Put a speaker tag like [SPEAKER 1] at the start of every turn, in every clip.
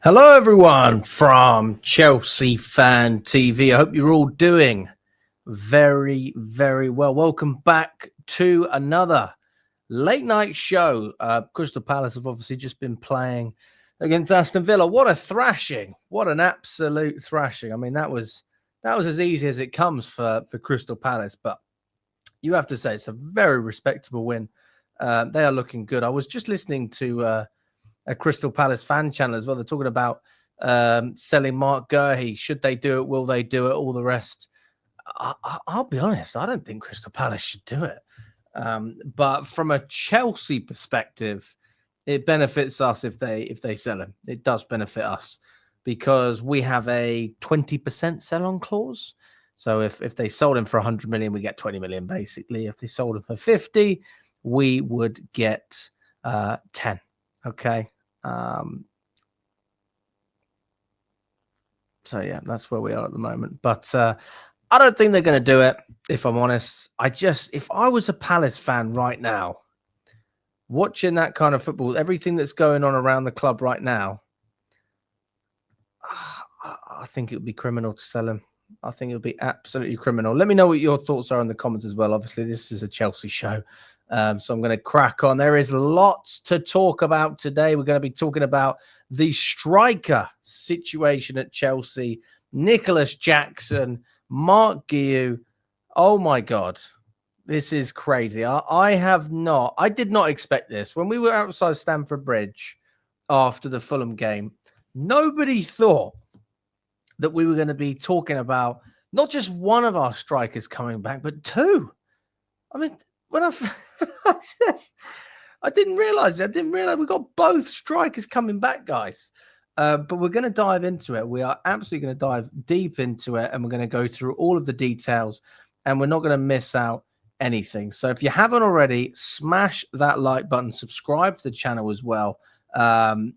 [SPEAKER 1] Hello, everyone from Chelsea Fan TV. I hope you're all doing very, very well. Welcome back to another late night show. Crystal Palace have obviously just been playing against Aston Villa. What a thrashing! What an absolute thrashing! I mean, that was as easy as it comes for Crystal Palace. But you have to say it's a very respectable win. They are looking good. I was just listening to a Crystal Palace fan channel as well. They're talking about selling Marc Guiu. Should they do it? Will they do it? All the rest. I'll be honest. I don't think Crystal Palace should do it. But from a Chelsea perspective, it benefits us if they sell him. It does benefit us because we have a 20% sell-on clause. So if they sold him for 100 million, we get 20 million basically. If they sold him for 50, we would get 10. Okay. So yeah, that's where we are at the moment. But I don't think they're going to do it, if I'm honest. If I was a Palace fan right now, watching that kind of football, everything that's going on around the club right now, I think it would be criminal to sell him. I think it would be absolutely criminal. Let me know what your thoughts are in the comments as well. Obviously, this is a Chelsea show. So I'm going to crack on. There is lots to talk about today. We're going to be talking about the striker situation at Chelsea, Nicholas Jackson, Marc Guiu. Oh my God, this is crazy. I did not expect this. When we were outside Stamford Bridge after the Fulham game, nobody thought that we were going to be talking about not just one of our strikers coming back, but two. I mean, when I didn't realize it. I didn't realize we got both strikers coming back, guys. But we're going to dive into it. We are absolutely going to dive deep into it, and we're going to go through all of the details, and we're not going to miss out anything. So if you haven't already, smash that like button, subscribe to the channel as well.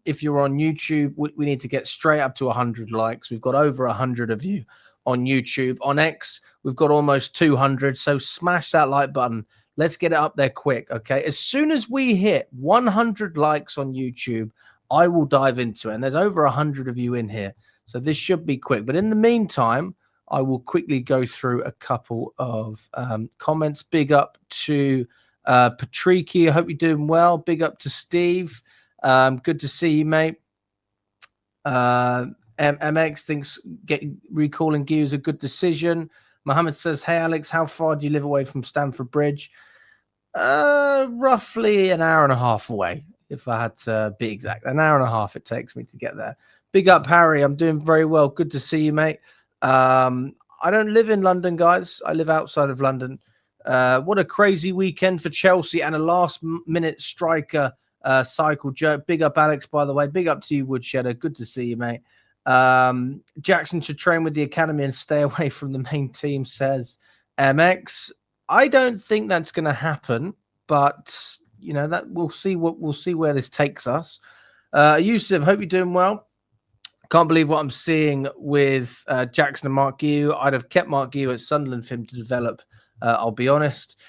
[SPEAKER 1] If you're on YouTube, we need to get straight up to 100 likes. We've got over 100 of you on YouTube. On X, we've got almost 200. So smash that like button. Let's get it up there quick, okay? As soon as we hit 100 likes on YouTube, I will dive into it. And there's over 100 of you in here, so this should be quick. But in the meantime, I will quickly go through a couple of comments. Big up to Patricky. I hope you're doing well. Big up to Steve. Good to see you, mate. MX thinks recalling Guiu is a good decision. Mohammed says, hey, Alex, how far do you live away from Stamford Bridge? Roughly an hour and a half away, if I had to be exact. An hour and a half it takes me to get there. Big up, Harry. I'm doing very well. Good to see you, mate. I don't live in London, guys. I live outside of London. What a crazy weekend for Chelsea and a last-minute striker cycle joke. Big up, Alex, by the way. Big up to you, Woodshedder. Good to see you, mate. Jackson should train with the academy and stay away from the main team, says MX. I don't think that's going to happen, but you know that we'll see where this takes us. Yusuf, hope you're doing well. Can't believe what I'm seeing with Jackson and Marc Guiu. I'd have kept Marc Guiu at Sunderland for him to develop. I'll be honest.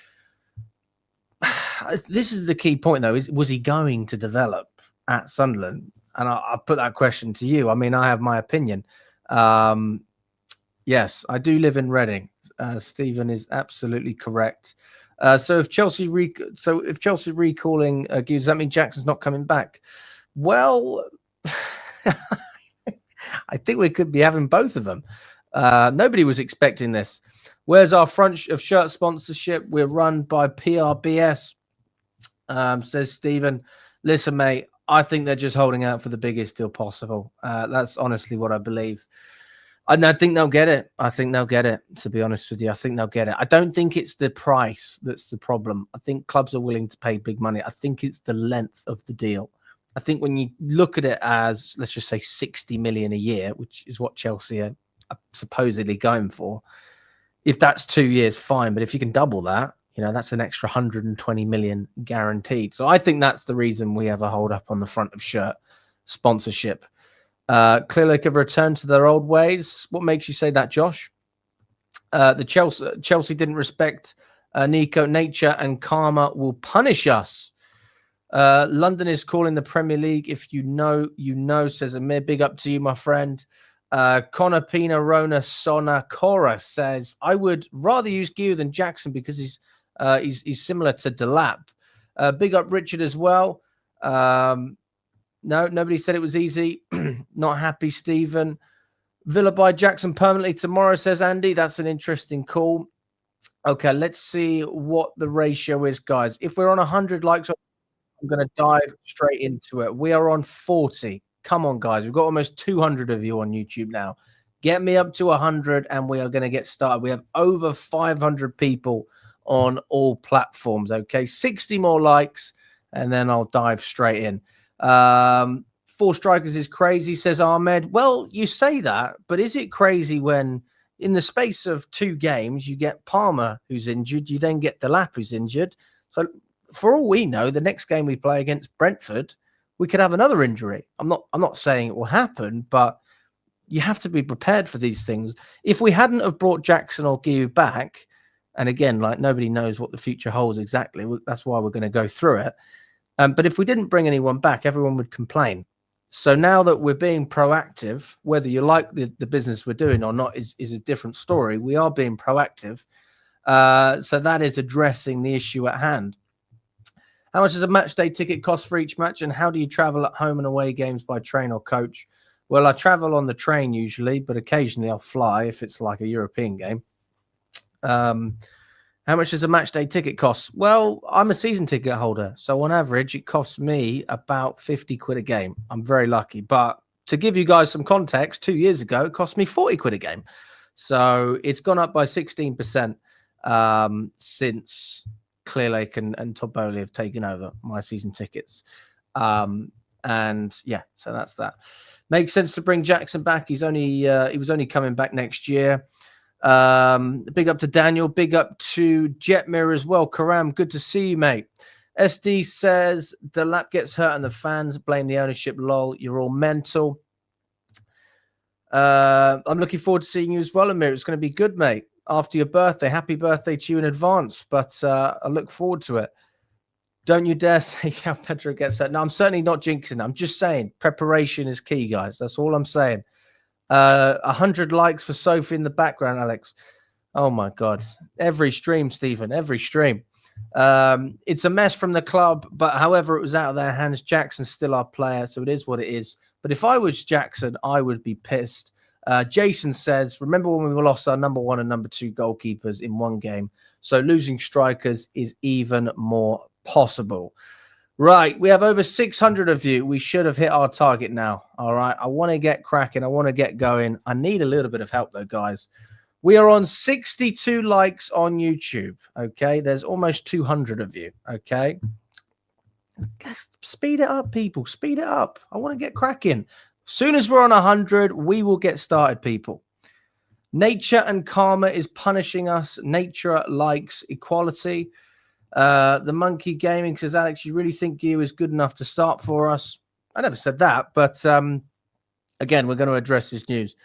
[SPEAKER 1] This is the key point, though. Was he going to develop at Sunderland? And I'll put that question to you. I mean, I have my opinion. Yes, I do live in Reading. Stephen is absolutely correct. So if Chelsea recalling Guiu, does that mean Jackson's not coming back? Well, I think we could be having both of them. Nobody was expecting this. Where's our front of shirt sponsorship? We're run by PRBS, says Stephen. Listen, mate, I think they're just holding out for the biggest deal possible. That's honestly what I believe. And I think they'll get it. I think they'll get it, to be honest with you. I think they'll get it. I don't think it's the price that's the problem. I think clubs are willing to pay big money. I think it's the length of the deal. I think when you look at it as, let's just say 60 million a year, which is what Chelsea are supposedly going for, if that's 2 years, fine. But if you can double that, you know, that's an extra 120 million guaranteed. So I think that's the reason we have a hold up on the front of shirt sponsorship. Clearly have returned to their old ways. What makes you say that, Josh? The Chelsea didn't respect Nico. Nature and karma will punish us. London is calling the Premier League. If you know, you know, says Amir. Big up to you, my friend. Connor Pina Rona Sona Cora says, I would rather use Guiu than Jackson because he's similar to Delap. Big up Richard as well. No, nobody said it was easy. Not happy, Stephen. Villa buy Jackson permanently tomorrow, says Andy. That's an interesting call. Okay, let's see what the ratio is, guys. If we're on 100 likes, I'm going to dive straight into it. We are on 40. Come on, guys. We've got almost 200 of you on YouTube now. Get me up to 100 and we are going to get started. We have over 500 people on all platforms, okay? 60 more likes and then I'll dive straight in. 4 strikers is crazy, says Ahmed. Well, you say that, but is it crazy when in the space of 2 games you get Palmer who's injured, you then get Delap who's injured? So for all we know, the next game we play against Brentford, we could have another injury. I'm not saying it will happen, but you have to be prepared for these things. If we hadn't have brought Jackson or Guiu back, and again, like nobody knows what the future holds exactly, that's why we're going to go through it. But if we didn't bring anyone back, everyone would complain. So now that we're being proactive, whether you like the business we're doing or not is a different story. We are being proactive. So that is addressing the issue at hand. How much does a match day ticket cost for each match? And how do you travel at home and away games by train or coach? Well, I travel on the train usually, but occasionally I'll fly if it's like a European game. How much does a match day ticket cost? Well, I'm a season ticket holder. So on average, it costs me about 50 quid a game. I'm very lucky. But to give you guys some context, 2 years ago, it cost me 40 quid a game. So it's gone up by 16% since Clearlake and Todd Bowley have taken over my season tickets. And yeah, so that's that. Makes sense to bring Jackson back. He was only coming back next year. Big up to Daniel, big up to Jetmir as well. Karam, good to see you, mate. SD says the lap gets hurt and the fans blame the ownership. Lol, you're all mental. I'm looking forward to seeing you as well, Amir. It's going to be good, mate. After your birthday, happy birthday to you in advance. But I look forward to it. Don't you dare say how Pedro gets hurt. No, I'm certainly not jinxing. I'm just saying preparation is key, guys. That's all I'm saying. 100 likes for Sophie in the background, Alex. Oh my God. Every stream, Stephen, every stream. It's a mess from the club, but however, it was out of their hands. Jackson's still our player, so it is what it is. But if I was Jackson, I would be pissed. Jason says, remember when we lost our number 1 and number 2 goalkeepers in one game? So losing strikers is even more possible. Right, we have over 600 of you. We should have hit our target now. All right, I want to get cracking. I want to get going. I need a little bit of help, though, guys. We are on 62 likes on YouTube. Okay, there's almost 200 of you. Okay, let's speed it up, people. Speed it up. I want to get cracking. Soon as we're on 100, we will get started, people. Nature and karma is punishing us. Nature likes equality. The Monkey Gaming says, Alex, you really think Guiu is good enough to start for us? I never said that, but again, we're going to address this news.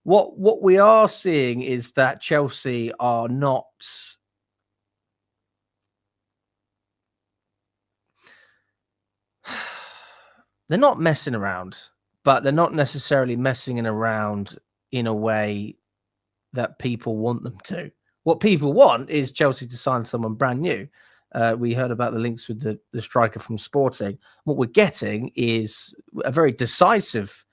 [SPEAKER 1] What we are seeing is that Chelsea are not they're not messing around, but they're not necessarily messing around in a way that people want them to. What people want is Chelsea to sign someone brand new. We heard about the links with the striker from Sporting. What we're getting is a very decisive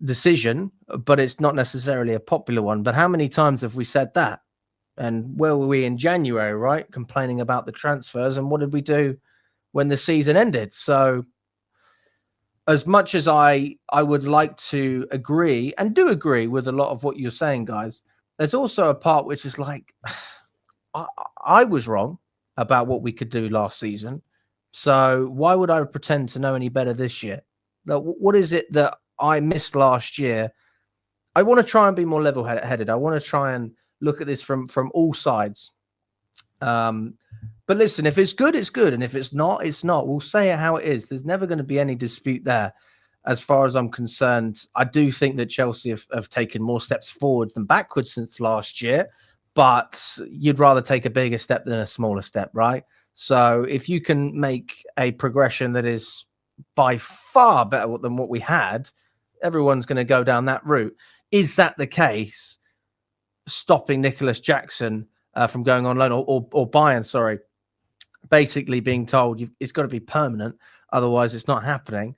[SPEAKER 1] decision, but it's not necessarily a popular one. But how many times have we said that? And where were we in January, right? Complaining about the transfers. And what did we do when the season ended? So as much as I would like to agree and do agree with a lot of what you're saying, guys, there's also a part which is like, I was wrong about what we could do last season. So why would I pretend to know any better this year? Now, what is it that I missed last year? I want to try and be more level-headed. I want to try and look at this from all sides. But listen, if it's good, it's good. And if it's not, it's not. We'll say it how it is. There's never going to be any dispute there. As far as I'm concerned, I do think that Chelsea have taken more steps forward than backwards since last year, but you'd rather take a bigger step than a smaller step, right? So if you can make a progression that is by far better than what we had, everyone's going to go down that route. Is that the case? Stopping Nicholas Jackson from going on loan or Bayern, sorry, basically being told it's got to be permanent, otherwise it's not happening,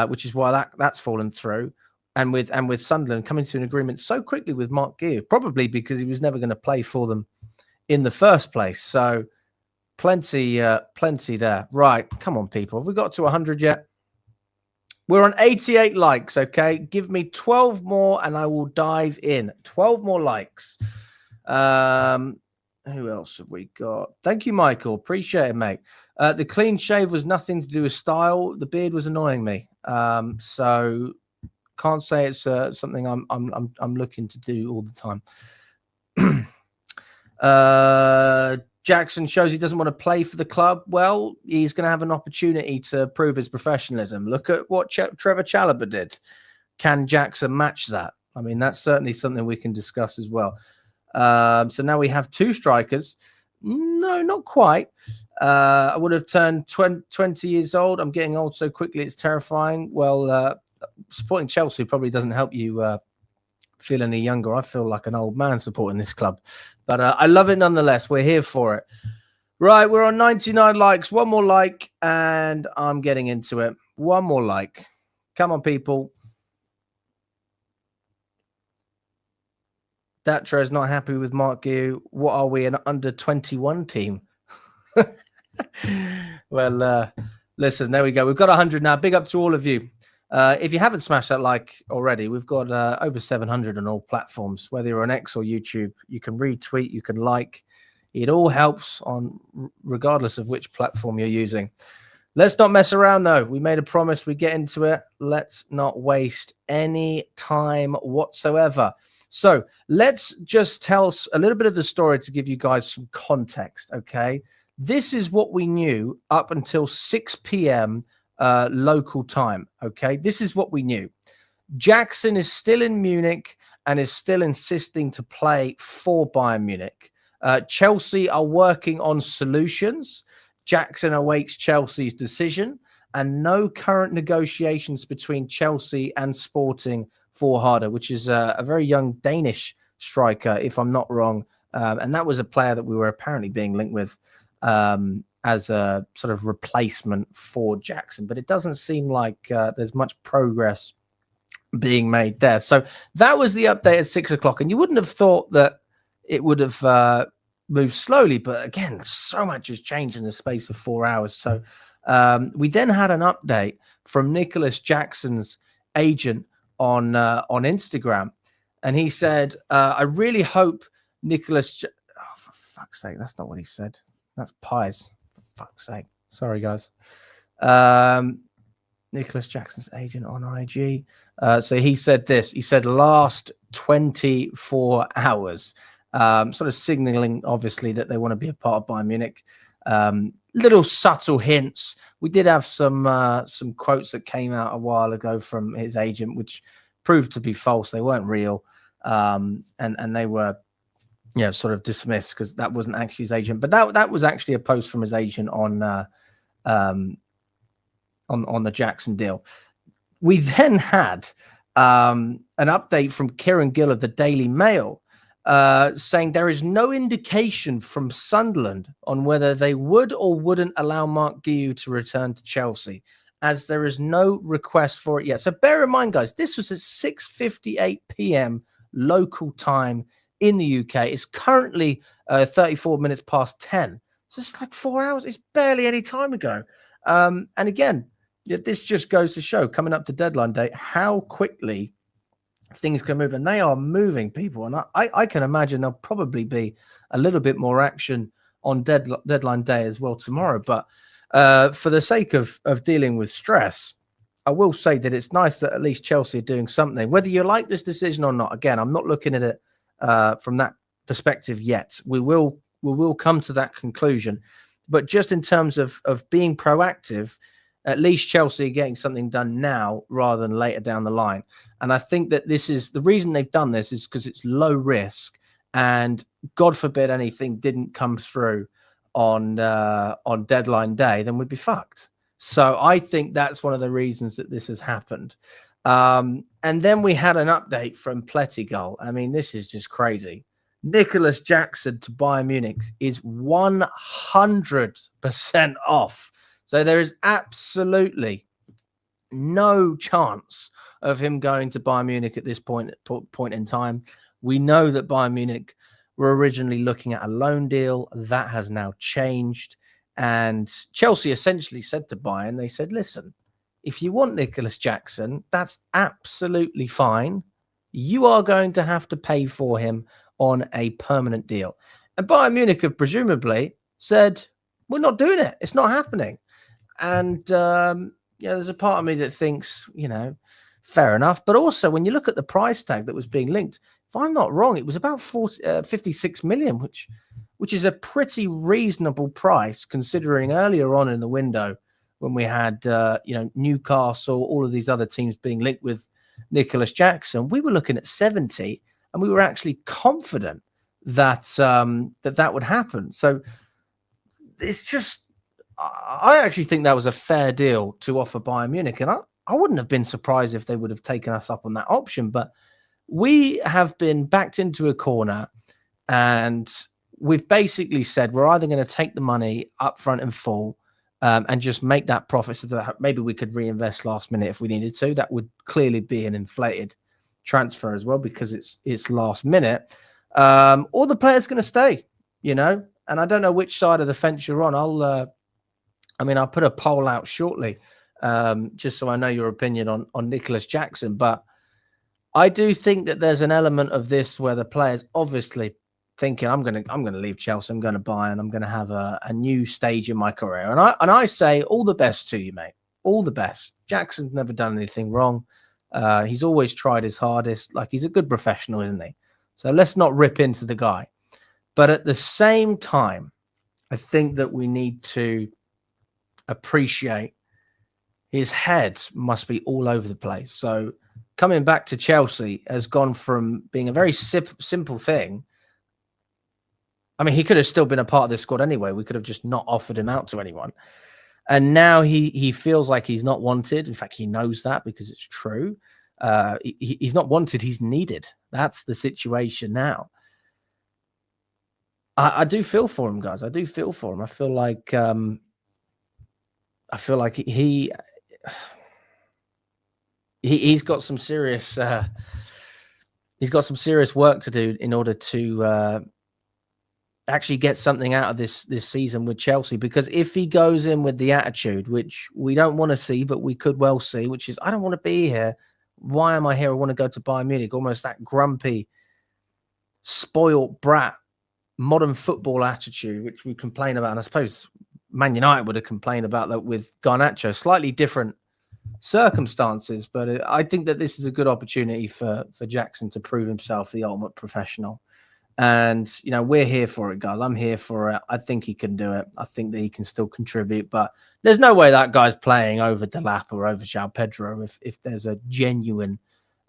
[SPEAKER 1] which is why that's fallen through. And with Sunderland coming to an agreement so quickly with Marc Guiu, probably because he was never going to play for them in the first place. So plenty there. Right, come on, people. Have we got to 100 yet? We're on 88 likes, okay? Give me 12 more and I will dive in. 12 more likes. Who else have we got? Thank you, Michael. Appreciate it, mate. The clean shave was nothing to do with style. The beard was annoying me. So can't say it's something I'm looking to do all the time. Jackson shows he doesn't want to play for the club. Well, he's going to have an opportunity to prove his professionalism. Look at what Trevor Chalobah did. Can Jackson match that? I mean, that's certainly something we can discuss as well. So now we have two strikers. No, not quite. I would have turned 20 years old. I'm getting old so quickly, it's terrifying. Well, supporting Chelsea probably doesn't help you feel any younger. I feel like an old man supporting this club, but I love it nonetheless. We're here for it. Right, we're on 99 likes. One more like and I'm getting into it. One more like. Come on, people. Datra is not happy with Marc Guiu. What are we, an under 21 team? Well, listen, there we go. We've got 100 now. Big up to all of you. If you haven't smashed that like already, we've got over 700 on all platforms, whether you're on X or YouTube. You can retweet, you can like. It all helps on regardless of which platform you're using. Let's not mess around, though. We made a promise. We get into it. Let's not waste any time whatsoever. So let's just tell a little bit of the story to give you guys some context, okay? This is what we knew up until 6 p.m. Local time, okay? This is what we knew. Jackson is still in Munich and is still insisting to play for Bayern Munich. Chelsea are working on solutions. Jackson awaits Chelsea's decision, and no current negotiations between Chelsea and Sporting for Harder, which is a very young Danish striker, if I'm not wrong. And that was a player that we were apparently being linked with as a sort of replacement for Jackson. But it doesn't seem like there's much progress being made there. So that was the update at 6 o'clock. And you wouldn't have thought that it would have moved slowly. But again, so much has changed in the space of 4 hours. So we then had an update from Nicholas Jackson's agent on Instagram, and he said, I really hope Nicholas oh, for fuck's sake, that's not what he said. That's pies, for fuck's sake. Sorry, guys. Nicholas Jackson's agent on IG. So he said this. He said last 24 hours, sort of signaling, obviously, that they want to be a part of Bayern Munich. Little subtle hints. We did have some quotes that came out a while ago from his agent, which proved to be false. They weren't real, and they were, sort of dismissed because that wasn't actually his agent. But that was actually a post from his agent on the Jackson deal. We then had an update from Kieran Gill of the Daily Mail, saying there is no indication from Sunderland on whether they would or wouldn't allow Marc Guiu to return to Chelsea, as there is no request for it yet. So bear in mind, guys, this was at 6:58 p.m. local time in the UK. It's currently 34 minutes past 10. So it's like 4 hours. It's barely any time ago. And again, this just goes to show, coming up to deadline day, how quickly things can move, and they are moving, people. And I can imagine there'll probably be a little bit more action on deadline day as well tomorrow. But for the sake of dealing with stress, I will say that it's nice that at least Chelsea are doing something. Whether you like this decision or not, again, I'm not looking at it from that perspective yet. We will come to that conclusion. But just in terms of being proactive, at least Chelsea are getting something done now rather than later down the line. And I think that this is the reason they've done this is because it's low risk, and God forbid anything didn't come through on deadline day, then we'd be fucked. So I think that's one of the reasons that this has happened. And then we had an update from Plettigol. I mean, this is just crazy. Nicholas Jackson to Bayern Munich is 100% off. So there is absolutely no chance of him going to Bayern Munich at this point in time. We know that Bayern Munich were originally looking at a loan deal. That has now changed. And Chelsea essentially said to Bayern, they said, listen, if you want Nicholas Jackson, that's absolutely fine. You are going to have to pay for him on a permanent deal. And Bayern Munich have presumably said, we're not doing it. It's not happening. And, there's a part of me that thinks, fair enough. But also, when you look at the price tag that was being linked, if I'm not wrong, it was about 56 million, which is a pretty reasonable price considering earlier on in the window when we had, Newcastle, all of these other teams being linked with Nicholas Jackson, we were looking at 70, and we were actually confident that that would happen. So it's just, I actually think that was a fair deal to offer Bayern Munich, and I wouldn't have been surprised if they would have taken us up on that option, but we have been backed into a corner, and we've basically said we're either going to take the money up front in full and just make that profit so that maybe we could reinvest last minute if we needed to. That would clearly be an inflated transfer as well because it's last minute. Or the player's going to stay, and I don't know which side of the fence you're on. I'll put a poll out shortly just so I know your opinion on Nicholas Jackson, but I do think that there's an element of this where the player's obviously thinking, I'm going to leave Chelsea, I'm going to buy, and I'm going to have a new stage in my career. And I say all the best to you, mate. All the best. Jackson's never done anything wrong. He's always tried his hardest. Like, he's a good professional, isn't he? So let's not rip into the guy. But at the same time, I think that we need to appreciate his head must be all over the place. So coming back to Chelsea has gone from being a very simple thing. I mean, he could have still been a part of this squad anyway. We could have just not offered him out to anyone. And now he feels like he's not wanted. In fact, he knows that because it's true. He's not wanted. He's needed. That's the situation now. I do feel for him, guys. I do feel for him. I feel like he's got some serious work to do in order to actually get something out of this season with Chelsea. Because if he goes in with the attitude, which we don't want to see, but we could well see, which is, I don't want to be here. Why am I here? I want to go to Bayern Munich. Almost that grumpy, spoiled brat, modern football attitude, which we complain about. And I suppose Man United would have complained about that with Garnacho. Slightly different circumstances, but I think that this is a good opportunity for Jackson to prove himself the ultimate professional. And, we're here for it, guys. I'm here for it. I think he can do it. I think that he can still contribute, but there's no way that guy's playing over Delap or over João Pedro if there's a genuine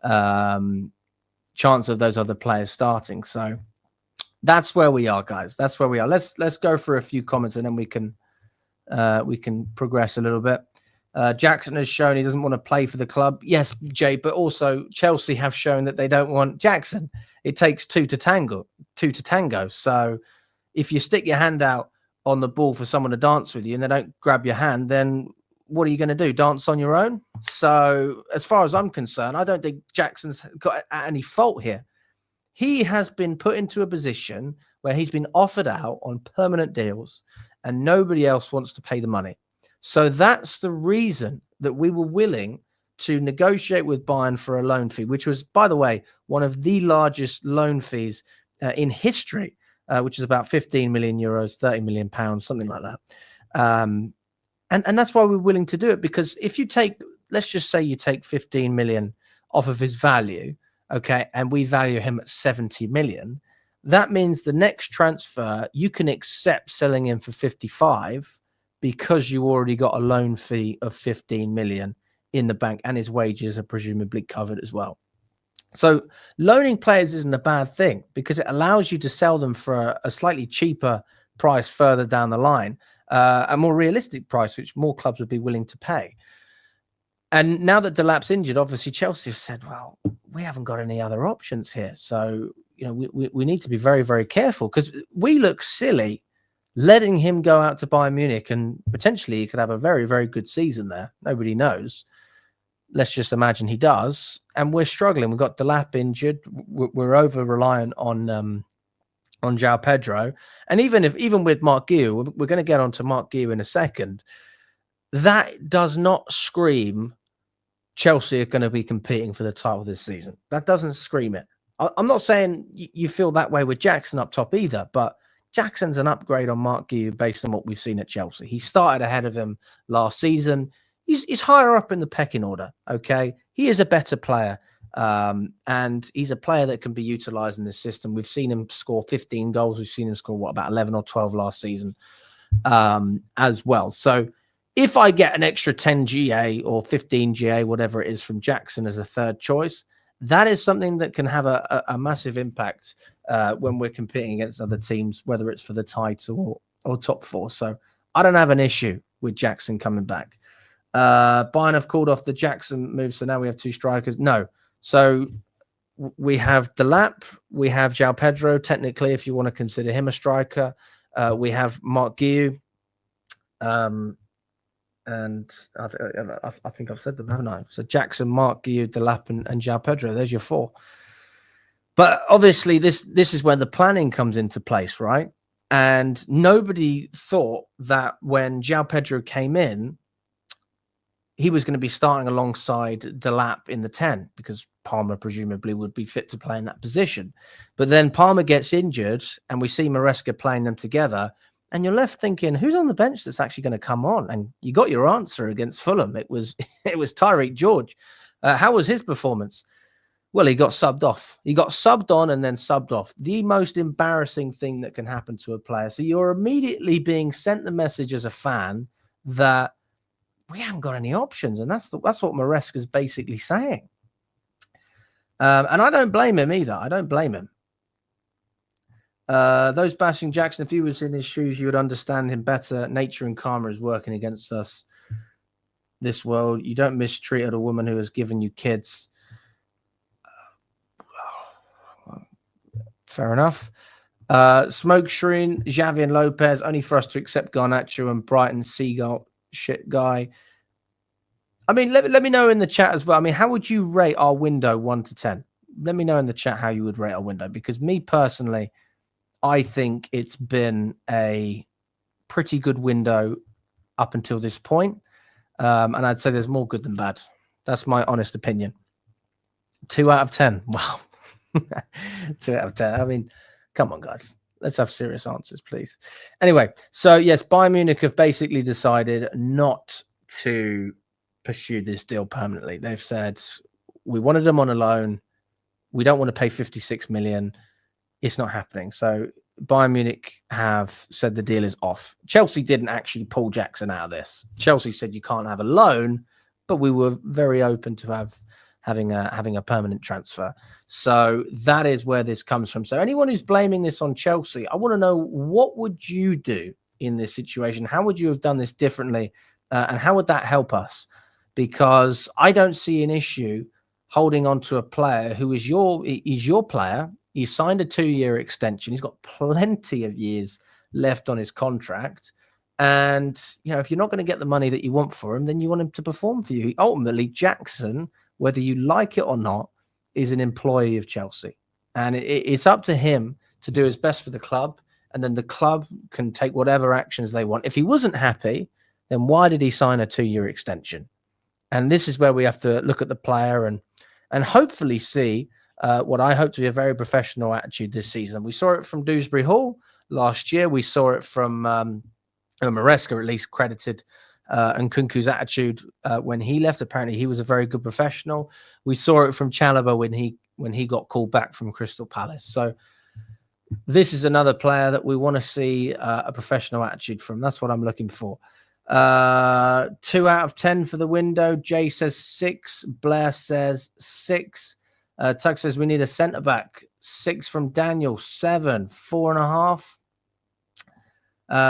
[SPEAKER 1] chance of those other players starting. So that's where we are, guys. That's where we are. Let's go for a few comments and then we can progress a little bit. Jackson has shown he doesn't want to play for the club. Yes, Jay, but also Chelsea have shown that they don't want Jackson. It takes two to tango. So if you stick your hand out on the ball for someone to dance with you and they don't grab your hand, then what are you going to do? Dance on your own? So as far as I'm concerned, I don't think Jackson's got any fault here. He has been put into a position where he's been offered out on permanent deals and nobody else wants to pay the money. So that's the reason that we were willing to negotiate with Bayern for a loan fee, which was, by the way, one of the largest loan fees in history, which is about 15 million euros, 30 million pounds, something like that. And that's why we're willing to do it, because if you take, let's just say you take 15 million off of his value, okay, and we value him at 70 million, that means the next transfer you can accept selling him for 55 because you already got a loan fee of 15 million in the bank and his wages are presumably covered as well. So loaning players isn't a bad thing because it allows you to sell them for a slightly cheaper price further down the line, a more realistic price, which more clubs would be willing to pay. And now that Delap's injured, obviously Chelsea have said, well, we haven't got any other options here. So, we need to be very, very careful, because we look silly letting him go out to Bayern Munich, and potentially he could have a very, very good season there. Nobody knows. Let's just imagine he does. And we're struggling. We've got Delap injured. We're over-reliant on João Pedro. And even with Marc Guiu, we're going to get onto Marc Guiu in a second, that does not scream Chelsea are going to be competing for the title this season. That doesn't scream it. I'm not saying you feel that way with Jackson up top either, but Jackson's an upgrade on Marc Guiu based on what we've seen at Chelsea. He started ahead of him last season. He's higher up in the pecking order, okay? He is a better player, and he's a player that can be utilised in this system. We've seen him score 15 goals. We've seen him score, about 11 or 12 last season as well. So if I get an extra 10 GA or 15 GA, whatever it is, from Jackson as a third choice, that is something that can have a massive impact when we're competing against other teams, whether it's for the title or top four. So I don't have an issue with Jackson coming back. Bayern have called off the Jackson move, so now we have two strikers. No. So we have Delap, we have João Pedro, technically, if you want to consider him a striker. We have Marc Guiu. And I think I've said them, haven't I? So Jackson, Marc Guiu, Delap, and João Pedro. There's your four. But obviously, this is where the planning comes into place, right? And nobody thought that when João Pedro came in, he was going to be starting alongside Delap in the 10, because Palmer presumably would be fit to play in that position. But then Palmer gets injured, and we see Maresca playing them together. And you're left thinking, who's on the bench that's actually going to come on? And you got your answer against Fulham. It was Tyreek George. How was his performance? Well, he got subbed off. He got subbed on and then subbed off. The most embarrassing thing that can happen to a player. So you're immediately being sent the message as a fan that we haven't got any options. And that's what Maresca's basically saying. And I don't blame him either. I don't blame him. Those bashing Jackson, if he was in his shoes, you would understand him better. Nature and karma is working against us. This world, you don't mistreat a woman who has given you kids. Fair enough. Smoke Shreen, Xavi and Lopez, only for us to accept Garnacho and Brighton Seagull shit guy. I mean, let me know in the chat as well. I mean, how would you rate our window 1 to 10? Let me know in the chat how you would rate our window, because me personally, I think it's been a pretty good window up until this point. And I'd say there's more good than bad. That's my honest opinion. 2 out of 10. Wow. 2 out of 10. I mean, come on, guys. Let's have serious answers, please. Anyway, so yes, Bayern Munich have basically decided not to pursue this deal permanently. They've said, we wanted them on a loan. We don't want to pay 56 million. It's not happening. So Bayern Munich have said the deal is off. Chelsea didn't actually pull Jackson out of this. Chelsea said you can't have a loan, but we were very open to having a permanent transfer. So that is where this comes from. So anyone who's blaming this on Chelsea, I want to know, what would you do in this situation? How would you have done this differently? And how would that help us? Because I don't see an issue holding on to a player who is your player. He signed a 2-year extension. He's got plenty of years left on his contract. And, if you're not going to get the money that you want for him, then you want him to perform for you. Ultimately, Jackson, whether you like it or not, is an employee of Chelsea. And it's up to him to do his best for the club. And then the club can take whatever actions they want. If he wasn't happy, then why did he sign a 2-year extension? And this is where we have to look at the player and hopefully see what I hope to be a very professional attitude this season. We saw it from Dewsbury Hall last year. We saw it from Maresca, at least credited, and Kunku's attitude when he left. Apparently, he was a very good professional. We saw it from Chalobah when he got called back from Crystal Palace. So this is another player that we want to see a professional attitude from. That's what I'm looking for. 2 out of 10 for the window. Jay says 6. Blair says 6. Tug says we need a centre back. 6 from Daniel. 7. 4.5.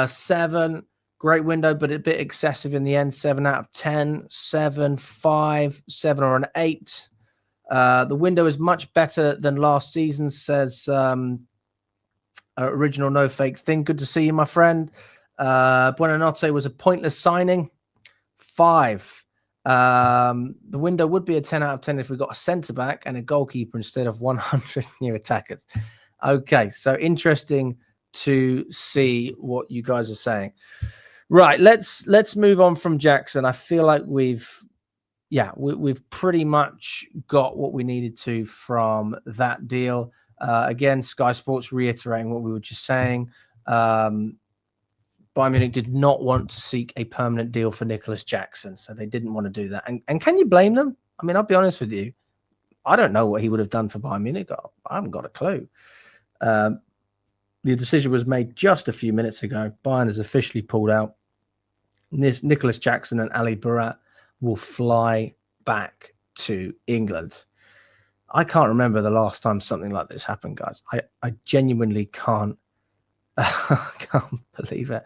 [SPEAKER 1] 7, great window, but a bit excessive in the end. 7 out of 10, 7, 5, 7 or an 8. The window is much better than last season, says original no fake thing. Good to see you, my friend. Buonanotte was a pointless signing. 5. The window would be a 10 out of 10 if we got a centre back and a goalkeeper instead of 100 new attackers. Okay, so interesting to see what you guys are saying. Right, let's move on from Jackson. I feel like we've pretty much got what we needed to from that deal. Again, Sky Sports reiterating what we were just saying. Bayern Munich did not want to seek a permanent deal for Nicholas Jackson, so they didn't want to do that. And can you blame them? I mean, I'll be honest with you. I don't know what he would have done for Bayern Munich. I haven't got a clue. The decision was made just a few minutes ago. Bayern has officially pulled out. Nicholas Jackson and Ali Barat will fly back to England. I can't remember the last time something like this happened, guys. I genuinely can't believe it.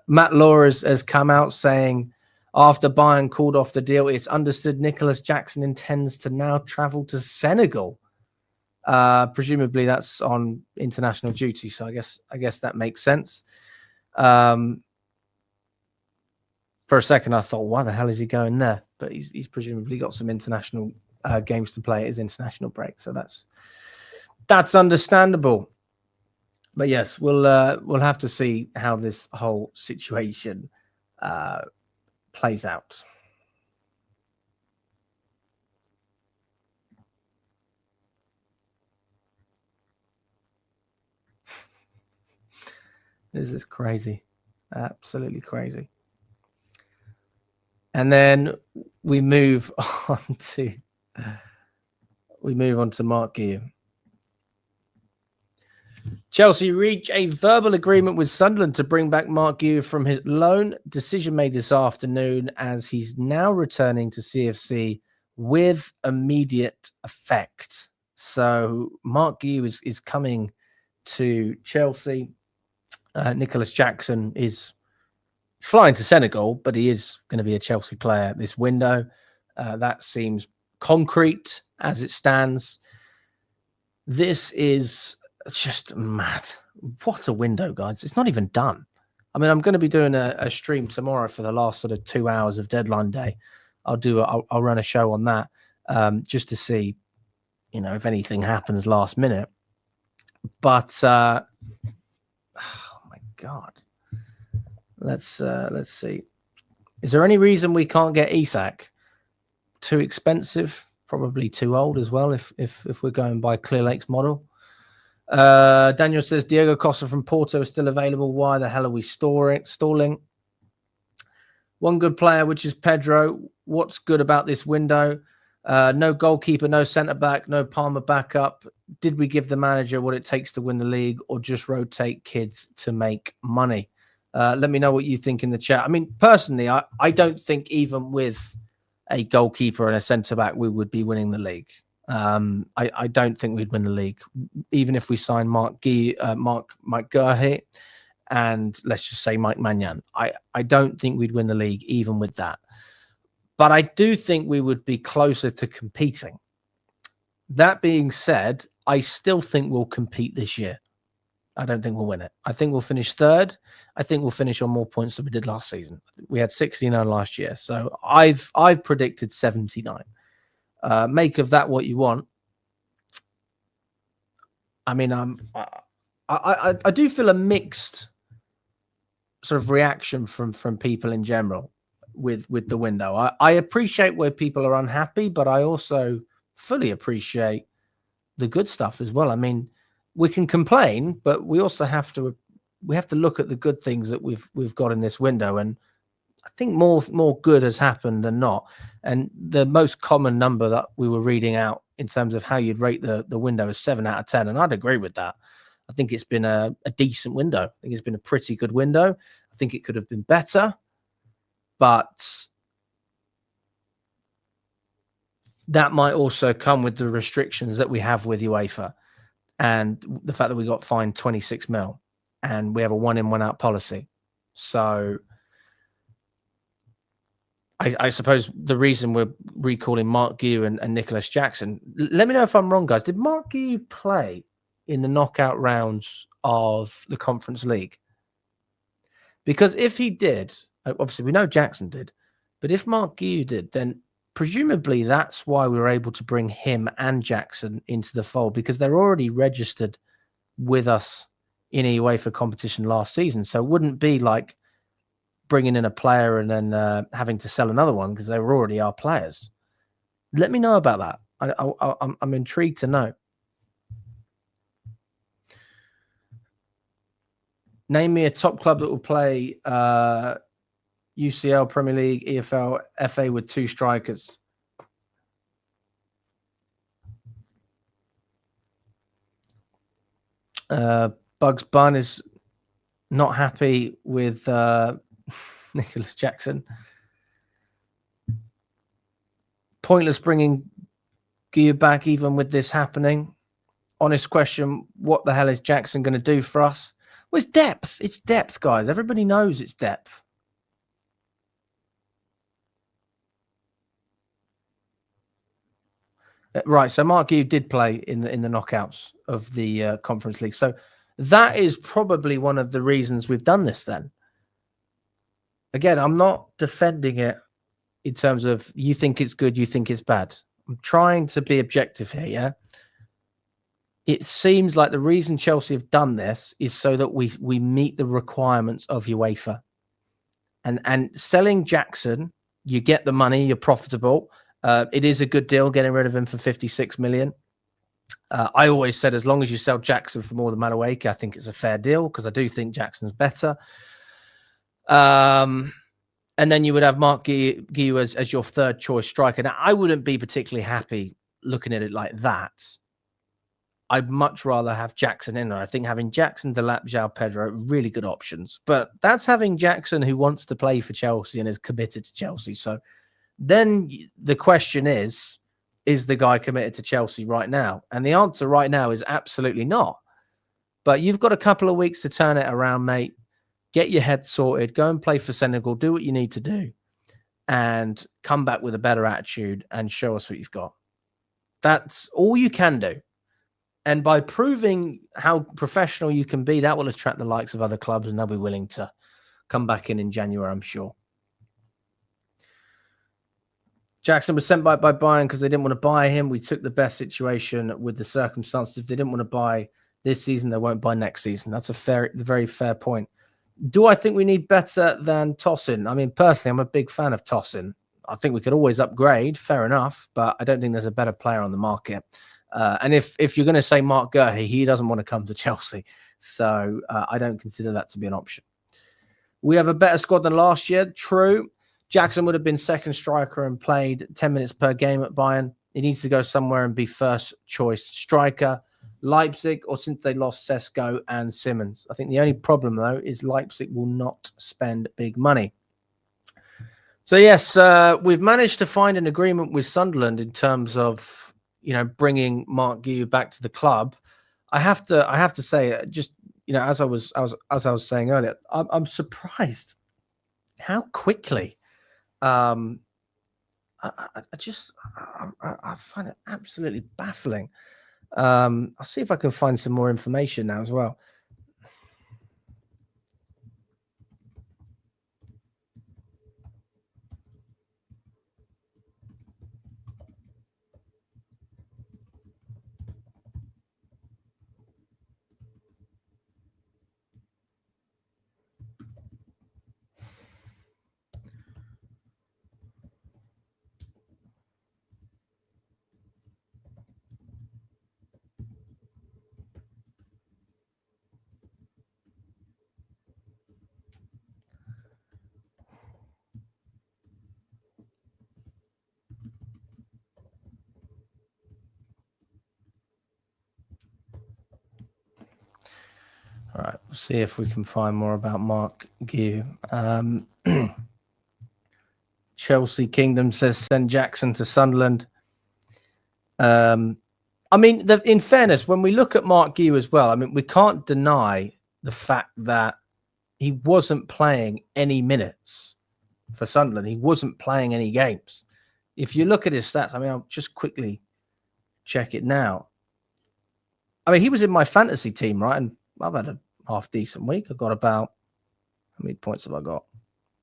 [SPEAKER 1] Matt Law has come out saying after Bayern called off the deal, it's understood Nicholas Jackson intends to now travel to Senegal. Presumably that's on international duty, so I guess that makes sense. For a second, I thought, why the hell is he going there? But he's presumably got some international games to play at his international break, so that's understandable. But yes, we'll have to see how this whole situation plays out. This is crazy, absolutely crazy. And then we move on to Marc Guiu. Chelsea reach a verbal agreement with Sunderland to bring back Marc Guiu from his loan. Decision made this afternoon as he's now returning to CFC with immediate effect. So Marc Guiu is coming to Chelsea. Nicholas Jackson is flying to Senegal, but he is going to be a Chelsea player this window. That seems concrete as it stands. This is just mad. What a window, guys. It's not even done. I mean, I'm going to be doing a stream tomorrow for the last sort of 2 hours of deadline day. I'll run a show on that just to see, if anything happens last minute. But oh my God. Let's see. Is there any reason we can't get Isak? Too expensive, probably too old as well. If we're going by Clear Lake's model. Daniel says Diego Costa from Porto is still available. Why the hell are we stalling? One good player, which is Pedro. What's good about this window? No goalkeeper, no centre back, no Palmer backup. Did we give the manager what it takes to win the league, or just rotate kids to make money? Let me know what you think in the chat. I mean, personally, I don't think even with a goalkeeper and a centre-back, we would be winning the league. I don't think we'd win the league, even if we sign Mike Guehi, and let's just say Mike Maignan. I don't think we'd win the league even with that. But I do think we would be closer to competing. That being said, I still think we'll compete this year. I don't think we'll win it. I think we'll finish third. I think we'll finish on more points than we did last season. We had 69 last year. So I've predicted 79. Make of that what you want. I mean, I do feel a mixed sort of reaction from people in general with the window. I appreciate where people are unhappy, but I also fully appreciate the good stuff as well. I mean, we can complain, but we also have to look at the good things that we've got in this window, and I think more good has happened than not. And the most common number that we were reading out in terms of how you'd rate the window is 7 out of 10, and I'd agree with that. I think it's been a decent window. I think it's been a pretty good window. I think it could have been better, but that might also come with the restrictions that we have with UEFA and the fact that we got fined 26 mil. and we have a one-in, one-out policy. So I suppose the reason we're recalling Marc Guiu and Nicholas Jackson, let me know if I'm wrong, guys. Did Marc Guiu play in the knockout rounds of the Conference League? Because if he did, obviously we know Jackson did, but if Marc Guiu did, then presumably that's why we were able to bring him and Jackson into the fold, because they're already registered with us in a UEFA competition last season. So it wouldn't be like bringing in a player and then having to sell another one, because they were already our players. Let me know about that. I'm intrigued to know. Name me a top club that will play UCL, Premier League, EFL, FA with 2 strikers. Bugs Bunn is not happy with Nicholas Jackson. Pointless bringing Guiu back even with this happening. Honest question, what the hell is Jackson going to do for us? Well, it's depth. It's depth, guys. Everybody knows it's depth. Right, so Marc Guiu did play in the knockouts of the Conference League. So that is probably one of the reasons we've done this then. Again, I'm not defending it in terms of you think it's good, you think it's bad. I'm trying to be objective here, yeah? It seems like the reason Chelsea have done this is so that we meet the requirements of UEFA. And selling Jackson, you get the money, you're profitable. It is a good deal getting rid of him for 56 million. I always said as long as you sell Jackson for more than Madueke, I think it's a fair deal, because I do think Jackson's better. And then you would have Marc Guiu as your third choice striker. Now, I wouldn't be particularly happy looking at it like that. I'd much rather have Jackson in there. I think having Jackson, Delap, João Pedro, really good options. But that's having Jackson who wants to play for Chelsea and is committed to Chelsea. So then the question is the guy committed to Chelsea right now? And the answer right now is absolutely not. But you've got a couple of weeks to turn it around, mate. Get your head sorted. Go and play for Senegal. Do what you need to do. And come back with a better attitude and show us what you've got. That's all you can do. And by proving how professional you can be, that will attract the likes of other clubs, and they'll be willing to come back in January, I'm sure. Jackson was sent back by Bayern because they didn't want to buy him. We took the best situation with the circumstances. If they didn't want to buy this season, they won't buy next season. That's a very fair point. Do I think we need better than Tosin? I mean, personally, I'm a big fan of Tosin. I think we could always upgrade, fair enough, but I don't think there's a better player on the market. And if you're going to say Marc Guiu, he doesn't want to come to Chelsea. So I don't consider that to be an option. We have a better squad than last year. True. Jackson would have been second striker and played 10 minutes per game at Bayern. He needs to go somewhere and be first choice striker. Leipzig, or since they lost Sesko and Simmons. I think the only problem, though, is Leipzig will not spend big money. So, yes, we've managed to find an agreement with Sunderland in terms of, bringing Marc Guiu back to the club. I have to say, just, as I was saying earlier, I'm surprised how quickly. I find it absolutely baffling. I'll see if I can find some more information now as well. All right, we'll see if we can find more about Marc Guiu. Chelsea Kingdom says send Jackson to Sunderland. I mean, in fairness, when we look at Marc Guiu as well, I mean, we can't deny the fact that he wasn't playing any minutes for Sunderland. He wasn't playing any games. If you look at his stats, I mean, I'll just quickly check it now. I mean, he was in my fantasy team, right? And I've had a half decent week. I got about, how many points have I got?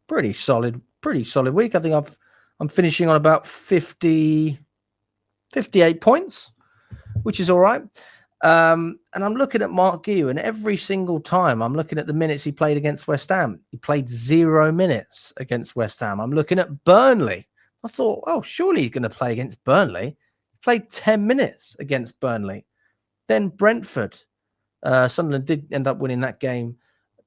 [SPEAKER 1] Pretty solid week. I think I'm finishing on about 58 points, which is all right. And I'm looking at Marc Guiu, and every single time I'm looking at the minutes he played against West Ham. He played 0 minutes against West Ham. I'm looking at Burnley. I thought, oh, surely he's going to play against Burnley. He played 10 minutes against Burnley. Then Brentford. Sunderland did end up winning that game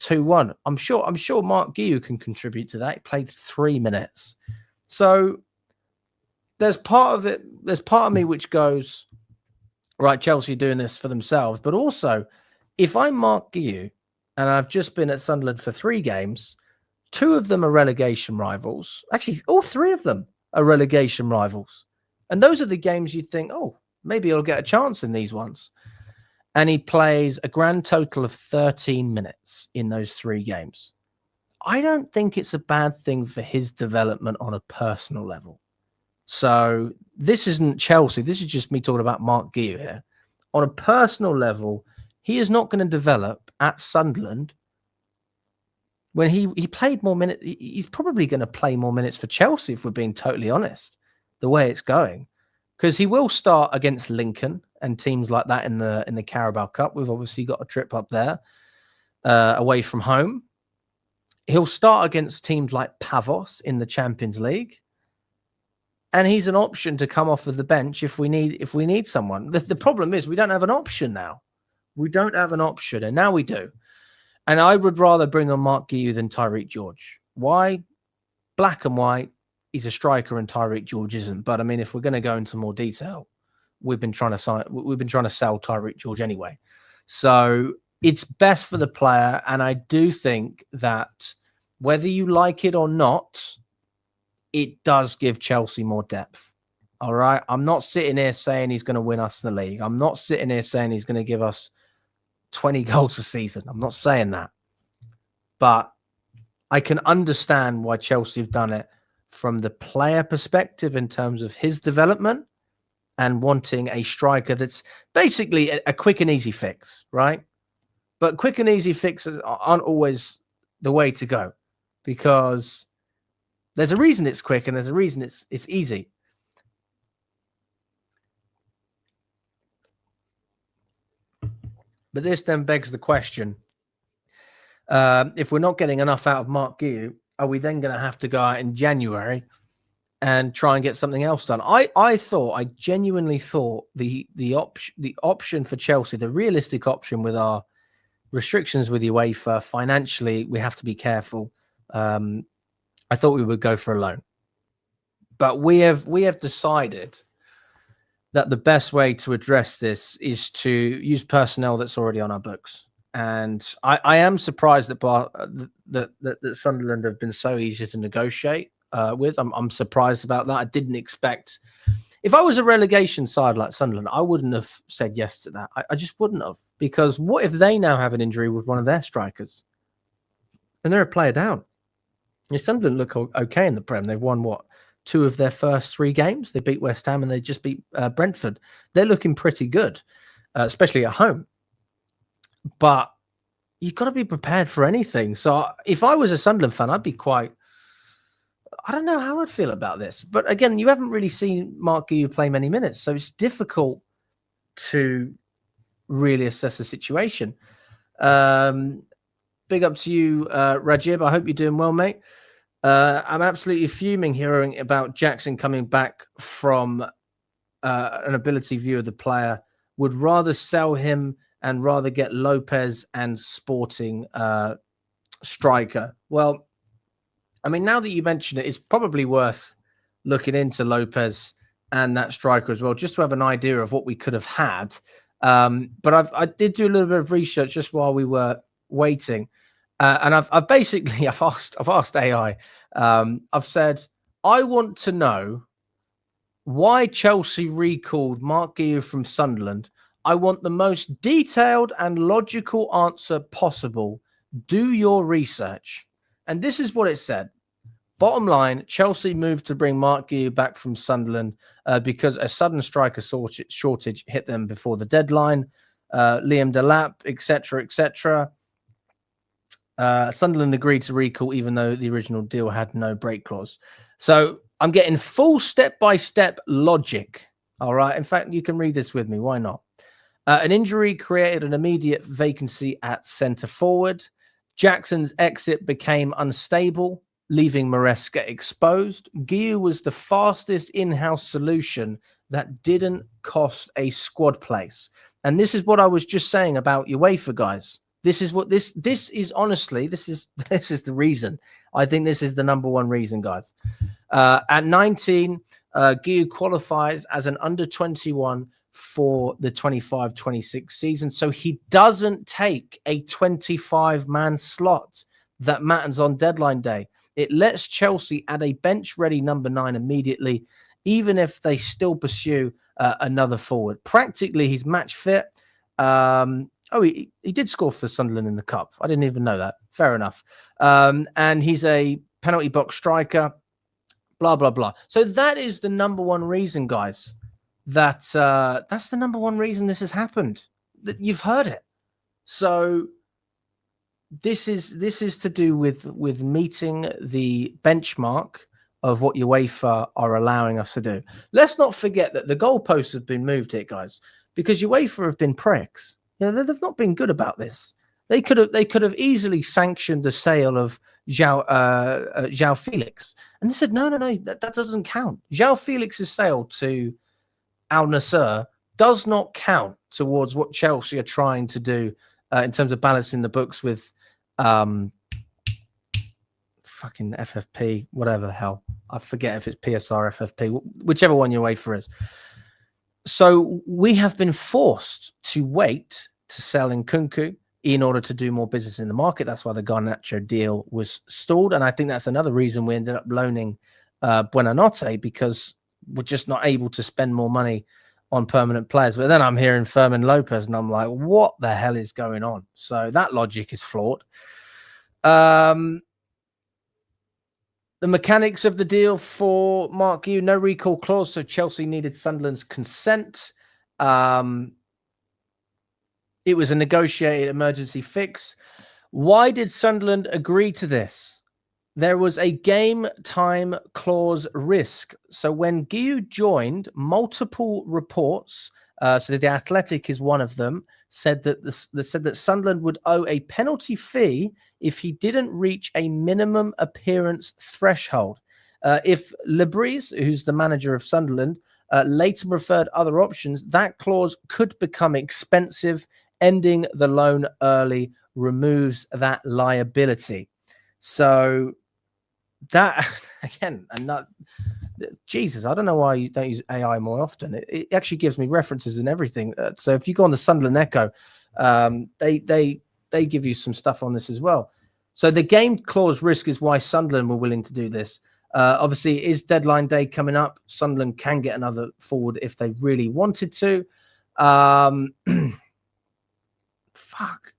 [SPEAKER 1] 2-1. I'm sure Marc Guiu can contribute to that. He played 3 minutes. So there's part of me which goes, right, Chelsea doing this for themselves. But also, if I'm Marc Guiu and I've just been at Sunderland for 3 games, 2 of them are relegation rivals. Actually, all 3 of them are relegation rivals. And those are the games you'd think, oh, maybe he'll get a chance in these ones. And he plays a grand total of 13 minutes in those 3 games. I don't think it's a bad thing for his development on a personal level. So this isn't Chelsea. This is just me talking about Marc Guiu here. On a personal level, he is not going to develop at Sunderland. When he played more minutes, he's probably going to play more minutes for Chelsea, if we're being totally honest, the way it's going. Because he will start against Lincoln and teams like that in the Carabao Cup. We've obviously got a trip up there away from home. He'll start against teams like Pavos in the Champions League. And he's an option to come off of the bench if we need someone. The problem is we don't have an option now. We don't have an option, and now we do. And I would rather bring on Marc Guiu than Tyreek George. Why? Black and white. He's a striker, and Tyreek George isn't. But I mean, if we're going to go into more detail, we've been trying to sell Tyreek George anyway. So it's best for the player, and I do think that whether you like it or not, it does give Chelsea more depth. All right. I'm not sitting here saying he's going to win us the league. I'm not sitting here saying he's going to give us 20 goals a season. I'm not saying that. But I can understand why Chelsea have done it from the player perspective in terms of his development and wanting a striker that's basically a quick and easy fix, right? But quick and easy fixes aren't always the way to go, because there's a reason it's quick and there's a reason it's easy. But this then begs the question, if we're not getting enough out of Marc Guiu, are we then going to have to go out in January and try and get something else done? I genuinely thought the option for Chelsea, the realistic option with our restrictions with UEFA, financially, we have to be careful. I thought we would go for a loan. But we have decided that the best way to address this is to use personnel that's already on our books. And I am surprised that Sunderland have been so easy to negotiate with. I'm surprised about that. I didn't expect. If I was a relegation side like Sunderland, I wouldn't have said yes to that. I just wouldn't have. Because what if they now have an injury with one of their strikers? And they're a player down. Sunderland look okay in the Prem. They've won, 2 of their first 3 games? They beat West Ham and they just beat Brentford. They're looking pretty good, especially at home. But you've got to be prepared for anything. So if I was a Sunderland fan, I'd be quite... I don't know how I'd feel about this. But again, you haven't really seen Marc Guiu play many minutes, so it's difficult to really assess the situation. Big up to you, Rajib. I hope you're doing well, mate. I'm absolutely fuming hearing about Jackson coming back from an ability view of the player. Would rather sell him and rather get Lopez and Sporting striker. Well, I mean, now that you mention it, it's probably worth looking into Lopez and that striker as well, just to have an idea of what we could have had. But I did do a little bit of research just while we were waiting. And I've asked AI. I've said, I want to know why Chelsea recalled Marc Guiu from Sunderland I want the most detailed and logical answer possible. Do your research. And this is what it said. Bottom line, Chelsea moved to bring Marc Guiu back from Sunderland because a sudden striker shortage hit them before the deadline. Liam Delap, etc., etc. Sunderland agreed to recall even though the original deal had no break clause. So I'm getting full step-by-step logic. All right. In fact, you can read this with me. Why not? An injury created an immediate vacancy at centre forward. Jackson's exit became unstable, leaving Maresca exposed. Guiu was the fastest in-house solution that didn't cost a squad place. And this is what I was just saying about UEFA, guys. This is what this is honestly, this is the reason. I think this is the number one reason, guys. At 19, Guiu qualifies as an under 21 for the 25-26 season. So he doesn't take a 25-man slot that matters on deadline day. It lets Chelsea add a bench-ready number 9 immediately, even if they still pursue another forward. Practically, he's match fit. He did score for Sunderland in the Cup. I didn't even know that. Fair enough. And he's a penalty box striker, blah, blah, blah. So that is the number one reason, guys, that's the number one reason this has happened. You've heard it. So this is to do with meeting the benchmark of what UEFA are allowing us to do. Let's not forget that the goalposts have been moved here, guys, because UEFA have been pricks. You know, they've not been good about this. They could have easily sanctioned the sale of João Felix, and they said no, that doesn't count. João Felix's sale to Al Nassr does not count towards what Chelsea are trying to do in terms of balancing the books with fucking FFP, whatever the hell. I forget if it's PSR, FFP, whichever one your UEFA is. So we have been forced to wait to sell Nkunku in order to do more business in the market. That's why the Garnacho deal was stalled. And I think that's another reason we ended up loaning Buonanotte, because we're just not able to spend more money on permanent players. But then I'm hearing Fermin Lopez and I'm like, what the hell is going on? So that logic is flawed. The mechanics of the deal for Marc Guiu, no recall clause, so Chelsea needed Sunderland's consent. It was a negotiated emergency fix. Why did Sunderland agree to this? There was a game time clause risk. So when Guiu joined, multiple reports, so The Athletic is one of them, said that Sunderland would owe a penalty fee if he didn't reach a minimum appearance threshold. If Lebris, who's the manager of Sunderland, later referred other options, that clause could become expensive. Ending the loan early removes that liability. So that, again, and not, Jesus, I don't know why you don't use AI more often. It actually gives me references and everything. So if you go on the Sunderland Echo, they give you some stuff on this as well. So the game clause risk is why Sunderland were willing to do this. Obviously, it is deadline day coming up. Sunderland can get another forward if they really wanted to. Fuck.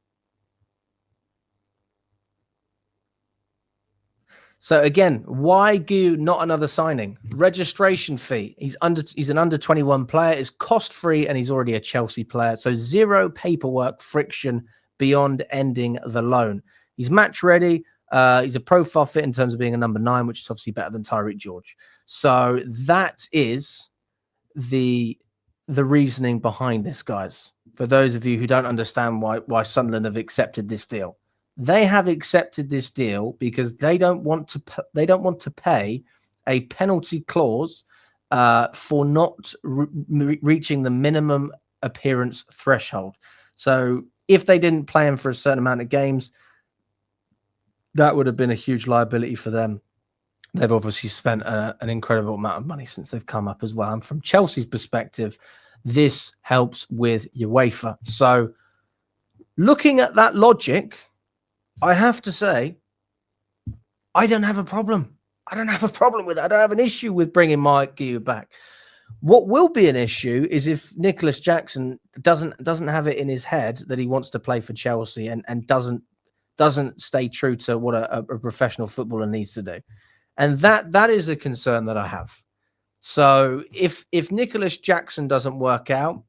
[SPEAKER 1] So again, why Guiu not another signing? Registration fee. He's an under 21 player, is cost free, and he's already a Chelsea player. So zero paperwork friction beyond ending the loan. He's match ready. He's a profile fit in terms of being a number 9, which is obviously better than Tyreek George. So that is the reasoning behind this, guys. For those of you who don't understand why Sunderland have accepted this deal, they have accepted this deal because they don't want to pay a penalty clause for not reaching the minimum appearance threshold. So if they didn't play him for a certain amount of games, that would have been a huge liability for them. They've obviously spent an incredible amount of money since they've come up as well. And from Chelsea's perspective, this helps with UEFA. So looking at that logic, I have to say, I don't have a problem. I don't have a problem with it. I don't have an issue with bringing Marc Guiu back. What will be an issue is if Nicholas Jackson doesn't have it in his head that he wants to play for Chelsea and doesn't stay true to what a professional footballer needs to do. And that is a concern that I have. So if Nicholas Jackson doesn't work out,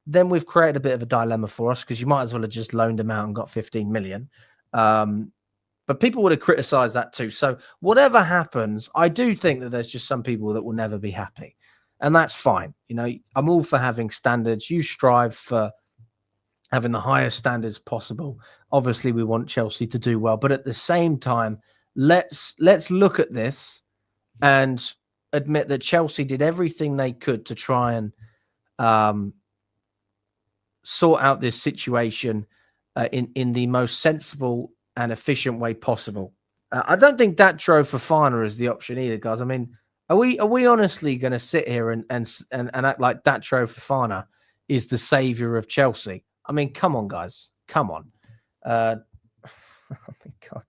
[SPEAKER 1] then we've created a bit of a dilemma for us, because you might as well have just loaned him out and got 15 million. But people would have criticized that too. So whatever happens, I do think that there's just some people that will never be happy. And that's fine. You know, I'm all for having standards. You strive for having the highest standards possible. Obviously, we want Chelsea to do well. But at the same time, let's look at this and admit that Chelsea did everything they could to try and sort out this situation in the most sensible and efficient way possible. I don't think Datro Fofana is the option either, guys. I mean, are we honestly going to sit here and act like Datro Fofana is the savior of Chelsea? I mean, come on, guys, come on. Oh my God.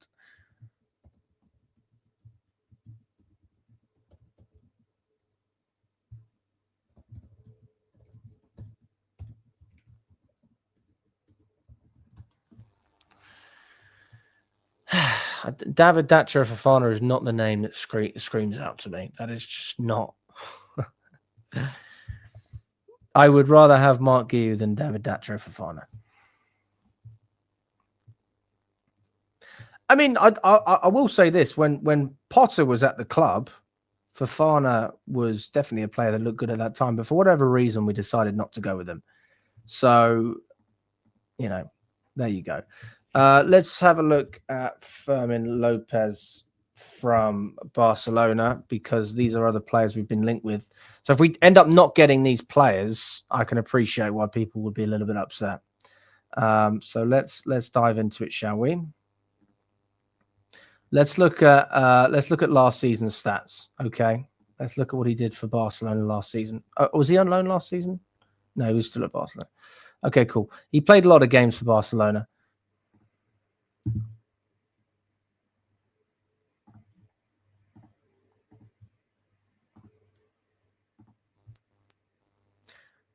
[SPEAKER 1] David Datro Fofana is not the name that screams out to me. That is just not. I would rather have Marc Guiu than David Datro Fofana. I mean, I will say this: when Potter was at the club, Fofana was definitely a player that looked good at that time. But for whatever reason, we decided not to go with him. So, you know, there you go. Let's have a look at Fermin Lopez from Barcelona, because these are other players we've been linked with. So if we end up not getting these players, I can appreciate why people would be a little bit upset. So let's dive into it, shall we? Let's look at last season's stats. Okay, let's look at what he did for Barcelona last season. Was he on loan last season? No, he was still at Barcelona. Okay, cool. He played a lot of games for Barcelona.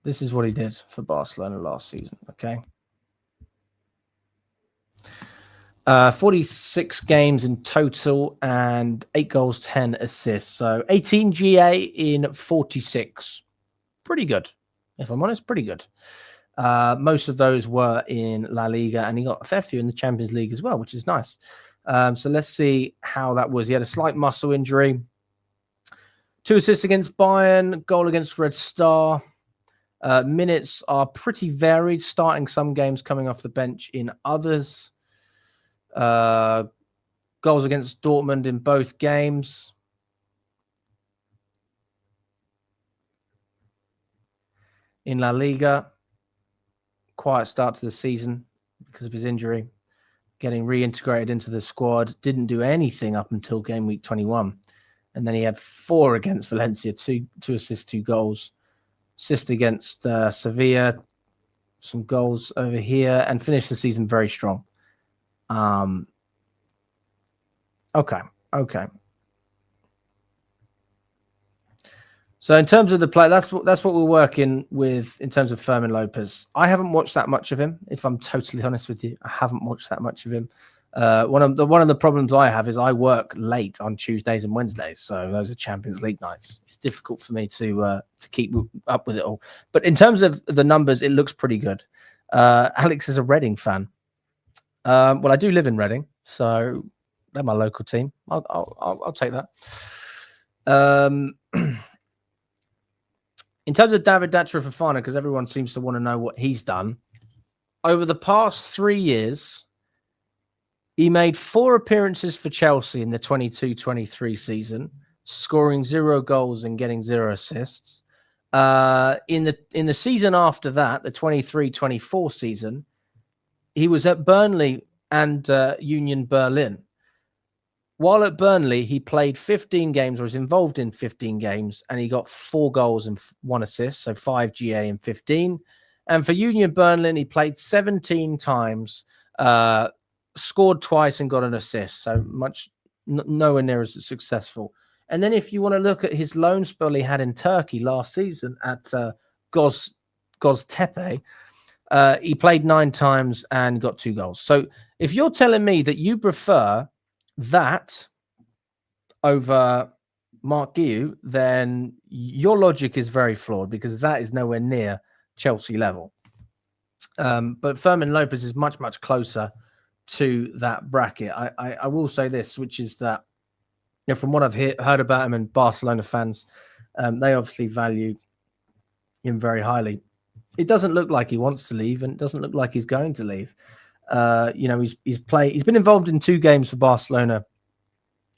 [SPEAKER 1] This is what he did for Barcelona last season, okay? 46 games in total and 8 goals, 10 assists. So 18 GA in 46. Pretty good, if I'm honest, pretty good. Most of those were in La Liga, and he got a fair few in the Champions League as well, which is nice. So let's see how that was. He had a slight muscle injury. 2 assists against Bayern, goal against Red Star. Minutes are pretty varied, starting some games, coming off the bench in others. Goals against Dortmund in both games. In La Liga, quiet start to the season because of his injury. Getting reintegrated into the squad. Didn't do anything up until game week 21. And then he had 4 against Valencia, 2 assists, 2 goals. Assist against Sevilla, some goals over here, and finished the season very strong. Okay. So in terms of the play, that's what we're working with in terms of Fermin Lopez. I haven't watched that much of him, if I'm totally honest with you. I haven't watched that much of him. One of the problems I have is I work late on Tuesdays and Wednesdays, so those are Champions League nights. It's difficult for me to keep up with it all. But in terms of the numbers, it looks pretty good. Alex is a Reading fan. Well, I do live in Reading, so they're my local team. I'll take that. In terms of David Datro Fofana, because everyone seems to want to know what he's done over the past 3 years. He made 4 appearances for Chelsea in the 22-23 season, scoring 0 goals and getting 0 assists. In the season after that, the 23-24 season, he was at Burnley and Union Berlin. While at Burnley, he played 15 games, or was involved in 15 games, and he got 4 goals and 1 assist, so 5 GA in 15. And for Union Berlin, he played 17 times, scored twice and got an assist, so nowhere near as successful And then if you want to look at his loan spell he had in Turkey last season at Göztepe, he played 9 times and got 2 goals. So if you're telling me that you prefer that over Marc Guiu, then your logic is very flawed, because that is nowhere near Chelsea level. But Fermin Lopez is much, much closer to that bracket. I will say this, which is that, you know, from what I've heard about him, and Barcelona fans, they obviously value him very highly. It doesn't look like he wants to leave, and it doesn't look like he's going to leave. You know, he's been involved in 2 games for Barcelona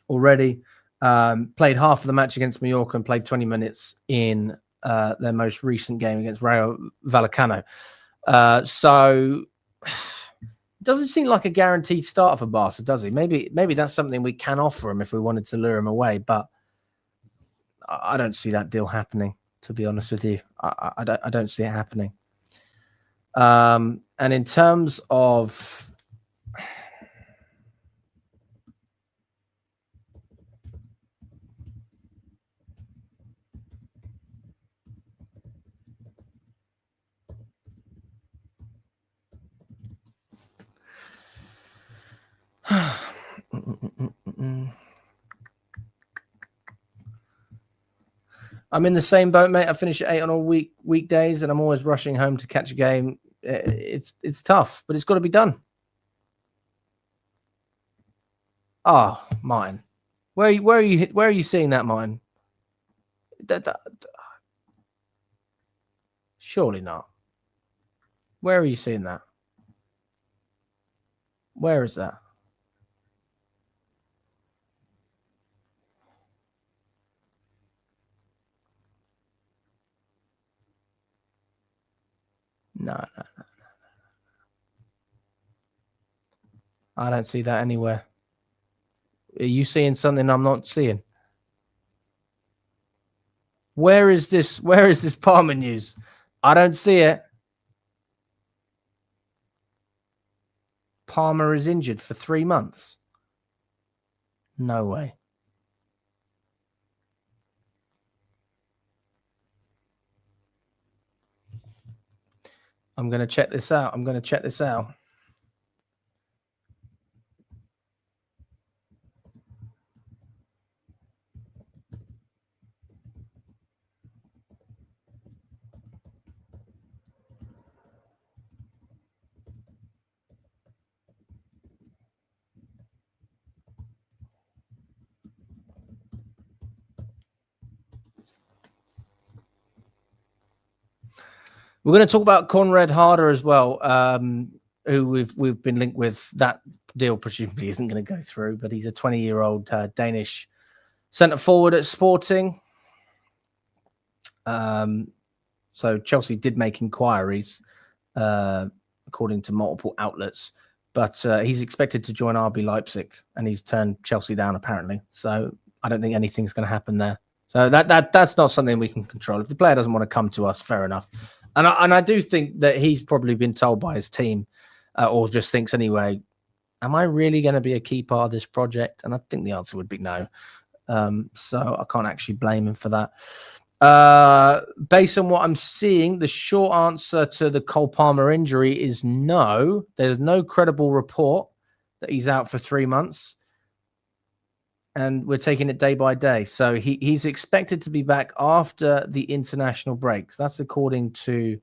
[SPEAKER 1] already. Played half of the match against Mallorca and played 20 minutes in their most recent game against Rayo Vallecano. So it doesn't seem like a guaranteed start for Barca, does he? Maybe that's something we can offer him if we wanted to lure him away, but I don't see that deal happening, to be honest with you. I don't see it happening. And in terms of I'm in the same boat, mate. I finish at 8 on all weekdays, and I'm always rushing home to catch a game. It's tough, but it's got to be done. Oh, mine. Where are you seeing that, mine? Surely not. Where are you seeing that? Where is that? No. I don't see that anywhere. Are you seeing something I'm not seeing? Where is this Palmer news? I don't see it. Palmer is injured for 3 months. No way. I'm going to check this out. We're going to talk about Conrad Harder as well, who we've been linked with. That deal presumably isn't going to go through, but he's a 20-year-old Danish centre forward at Sporting. So Chelsea did make inquiries, according to multiple outlets, but he's expected to join RB Leipzig, and he's turned Chelsea down apparently. So I don't think anything's going to happen there. So that's not something we can control. If the player doesn't want to come to us, fair enough. And I do think that he's probably been told by his team, or just thinks anyway, am I really going to be a key part of this project? And I think the answer would be no. So I can't actually blame him for that. Based on what I'm seeing, the short answer to the Cole Palmer injury is no. There's no credible report that he's out for 3 months. And we're taking it day by day. So he's expected to be back after the international breaks. That's according to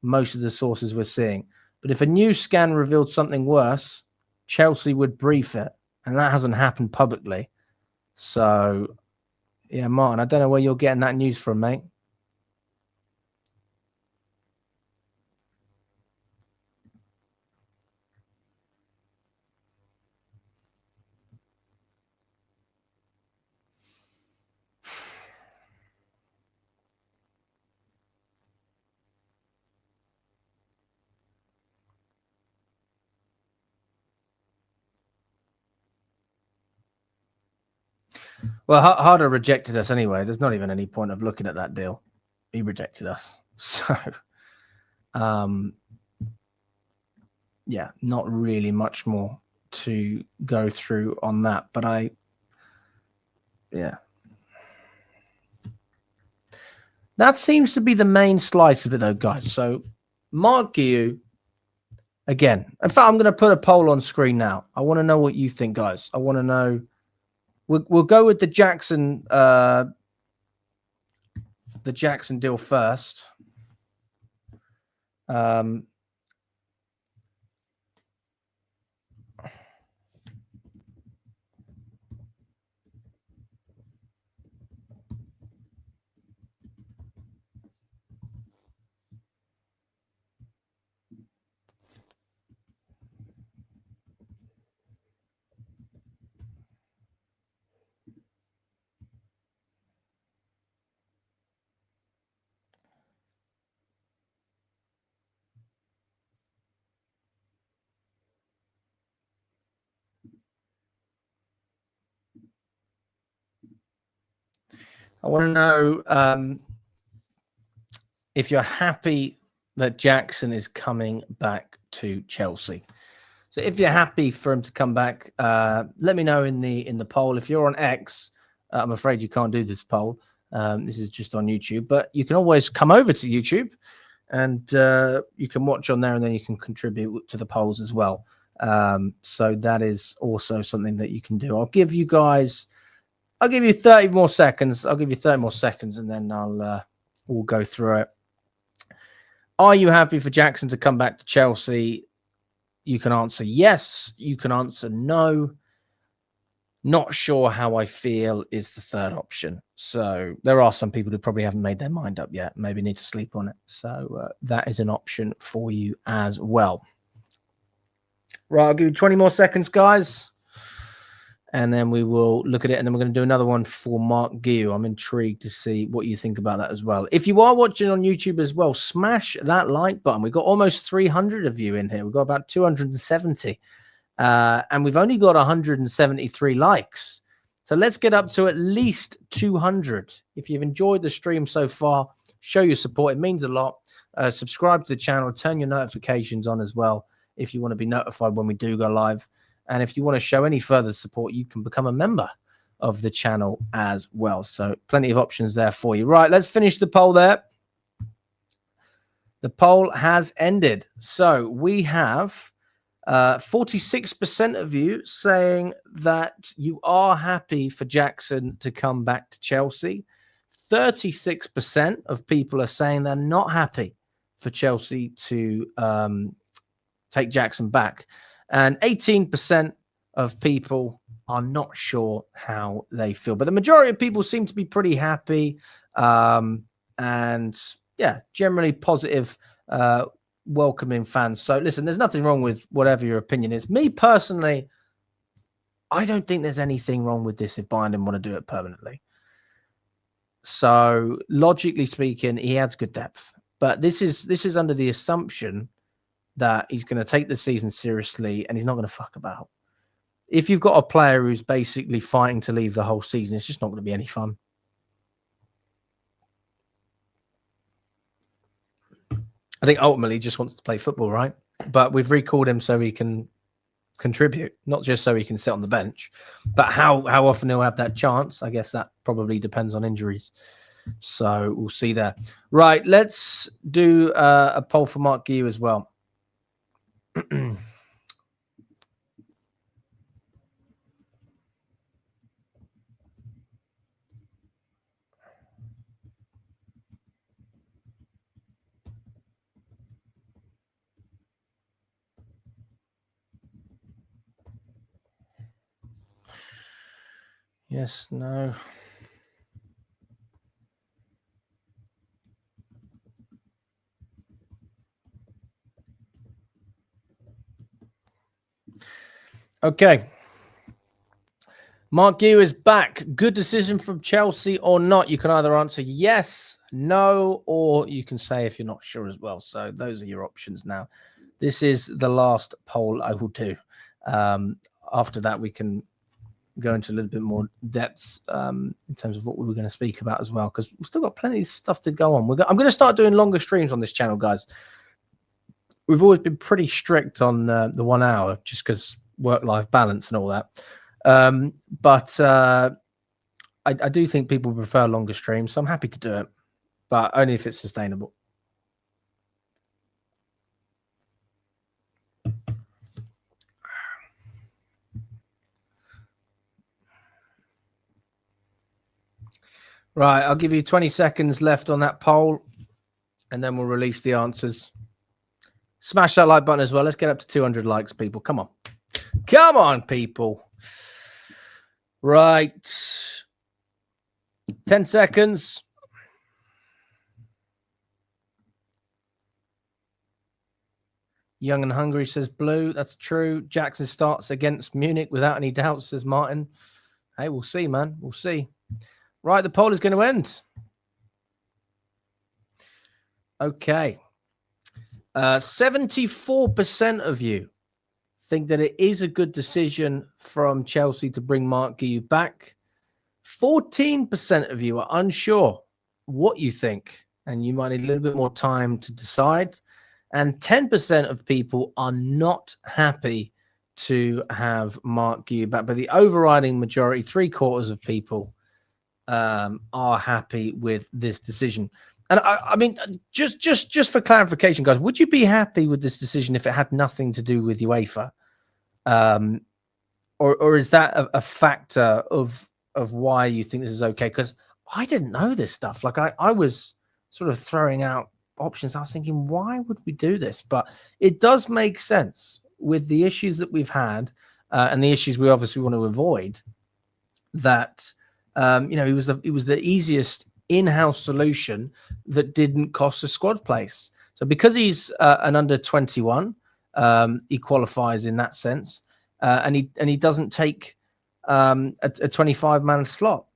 [SPEAKER 1] most of the sources we're seeing. But if a new scan revealed something worse, Chelsea would brief it. And that hasn't happened publicly. So, yeah, Martin, I don't know where you're getting that news from, mate. Well, Harder rejected us anyway. There's not even any point of looking at that deal. He rejected us. So, yeah, not really much more to go through on that. But yeah. That seems to be the main slice of it, though, guys. So, Marc Guiu, again. In fact, I'm going to put a poll on screen now. I want to know what you think, guys. I want to know. We'll go with the Jackson deal first. I want to know if you're happy that Jackson is coming back to Chelsea. So if you're happy for him to come back, let me know in the poll. If you're on X, I'm afraid you can't do this poll. This is just on YouTube, but you can always come over to YouTube and you can watch on there, and then you can contribute to the polls as well. So that is also something that you can do. I'll give you 30 more seconds. I'll give you 30 more seconds, and then we'll go through it. Are you happy for Jackson to come back to Chelsea? You can answer yes. You can answer no. Not sure how I feel is the third option. So there are some people who probably haven't made their mind up yet. Maybe need to sleep on it. So that is an option for you as well. Right, I'll give you 20 more seconds, guys. And then we will look at it. And then we're going to do another one for Marc Guiu. I'm intrigued to see what you think about that as well. If you are watching on YouTube as well, smash that like button. We've got almost 300 of you in here. We've got about 270. And we've only got 173 likes. So let's get up to at least 200. If you've enjoyed the stream so far, show your support. It means a lot. Subscribe to the channel. Turn your notifications on as well if you want to be notified when we do go live. And if you want to show any further support, you can become a member of the channel as well. So plenty of options there for you. Right, let's finish the poll there. The poll has ended. So we have 46% of you saying that you are happy for Jackson to come back to Chelsea. 36% of people are saying they're not happy for Chelsea to take Jackson back. And 18% of people are not sure how they feel. But the majority of people seem to be pretty happy. And yeah, generally positive, welcoming fans. So listen, there's nothing wrong with whatever your opinion is. Me personally, I don't think there's anything wrong with this if Bayern didn't want to do it permanently. So logically speaking, he adds good depth. But this is under the assumption that he's going to take the season seriously and he's not going to fuck about. If you've got a player who's basically fighting to leave the whole season, it's just not going to be any fun. I think ultimately he just wants to play football, right? But we've recalled him so he can contribute, not just so he can sit on the bench. But how often he'll have that chance, I guess that probably depends on injuries. So we'll see there. Right, let's do a poll for Marc Guiu as well. Yes, no. Okay. Marc Guiu is back. Good decision from Chelsea or not? You can either answer yes, no, or you can say if you're not sure as well. So those are your options now. This is the last poll I will do. After that, we can go into a little bit more depths in terms of what we were going to speak about as well, because we've still got plenty of stuff to go on. I'm going to start doing longer streams on this channel, guys. We've always been pretty strict on the 1 hour just because work-life balance and all that. But I do think people prefer longer streams, so I'm happy to do it. but only if it's sustainable. Right, I'll give you 20 seconds left on that poll, and then we'll release the answers. Smash that like button as well. Let's get up to 200 likes, people. Come on. Come on, people. Right. 10 seconds. Young and hungry, says Blue. That's true. Jackson starts against Munich without any doubt, says Martin. Hey, we'll see, man. We'll see. Right, the poll is going to end. Okay. 74% of you think that it is a good decision from Chelsea to bring Marc Guiu back. 14% of you are unsure what you think, and you might need a little bit more time to decide. And 10% of people are not happy to have Marc Guiu back. But the overriding majority, 3/4 of people, are happy with this decision. And I mean, just for clarification, guys, would you be happy with this decision if it had nothing to do with UEFA? Or is that a factor of why you think this is okay? Because I didn't know this stuff. Like I was sort of throwing out options. I was thinking, why would we do this? But it does make sense with the issues that we've had and the issues we obviously want to avoid. That it was the easiest in-house solution that didn't cost a squad place. So because he's an under 21, he qualifies in that sense, and he doesn't take a 25-man slot.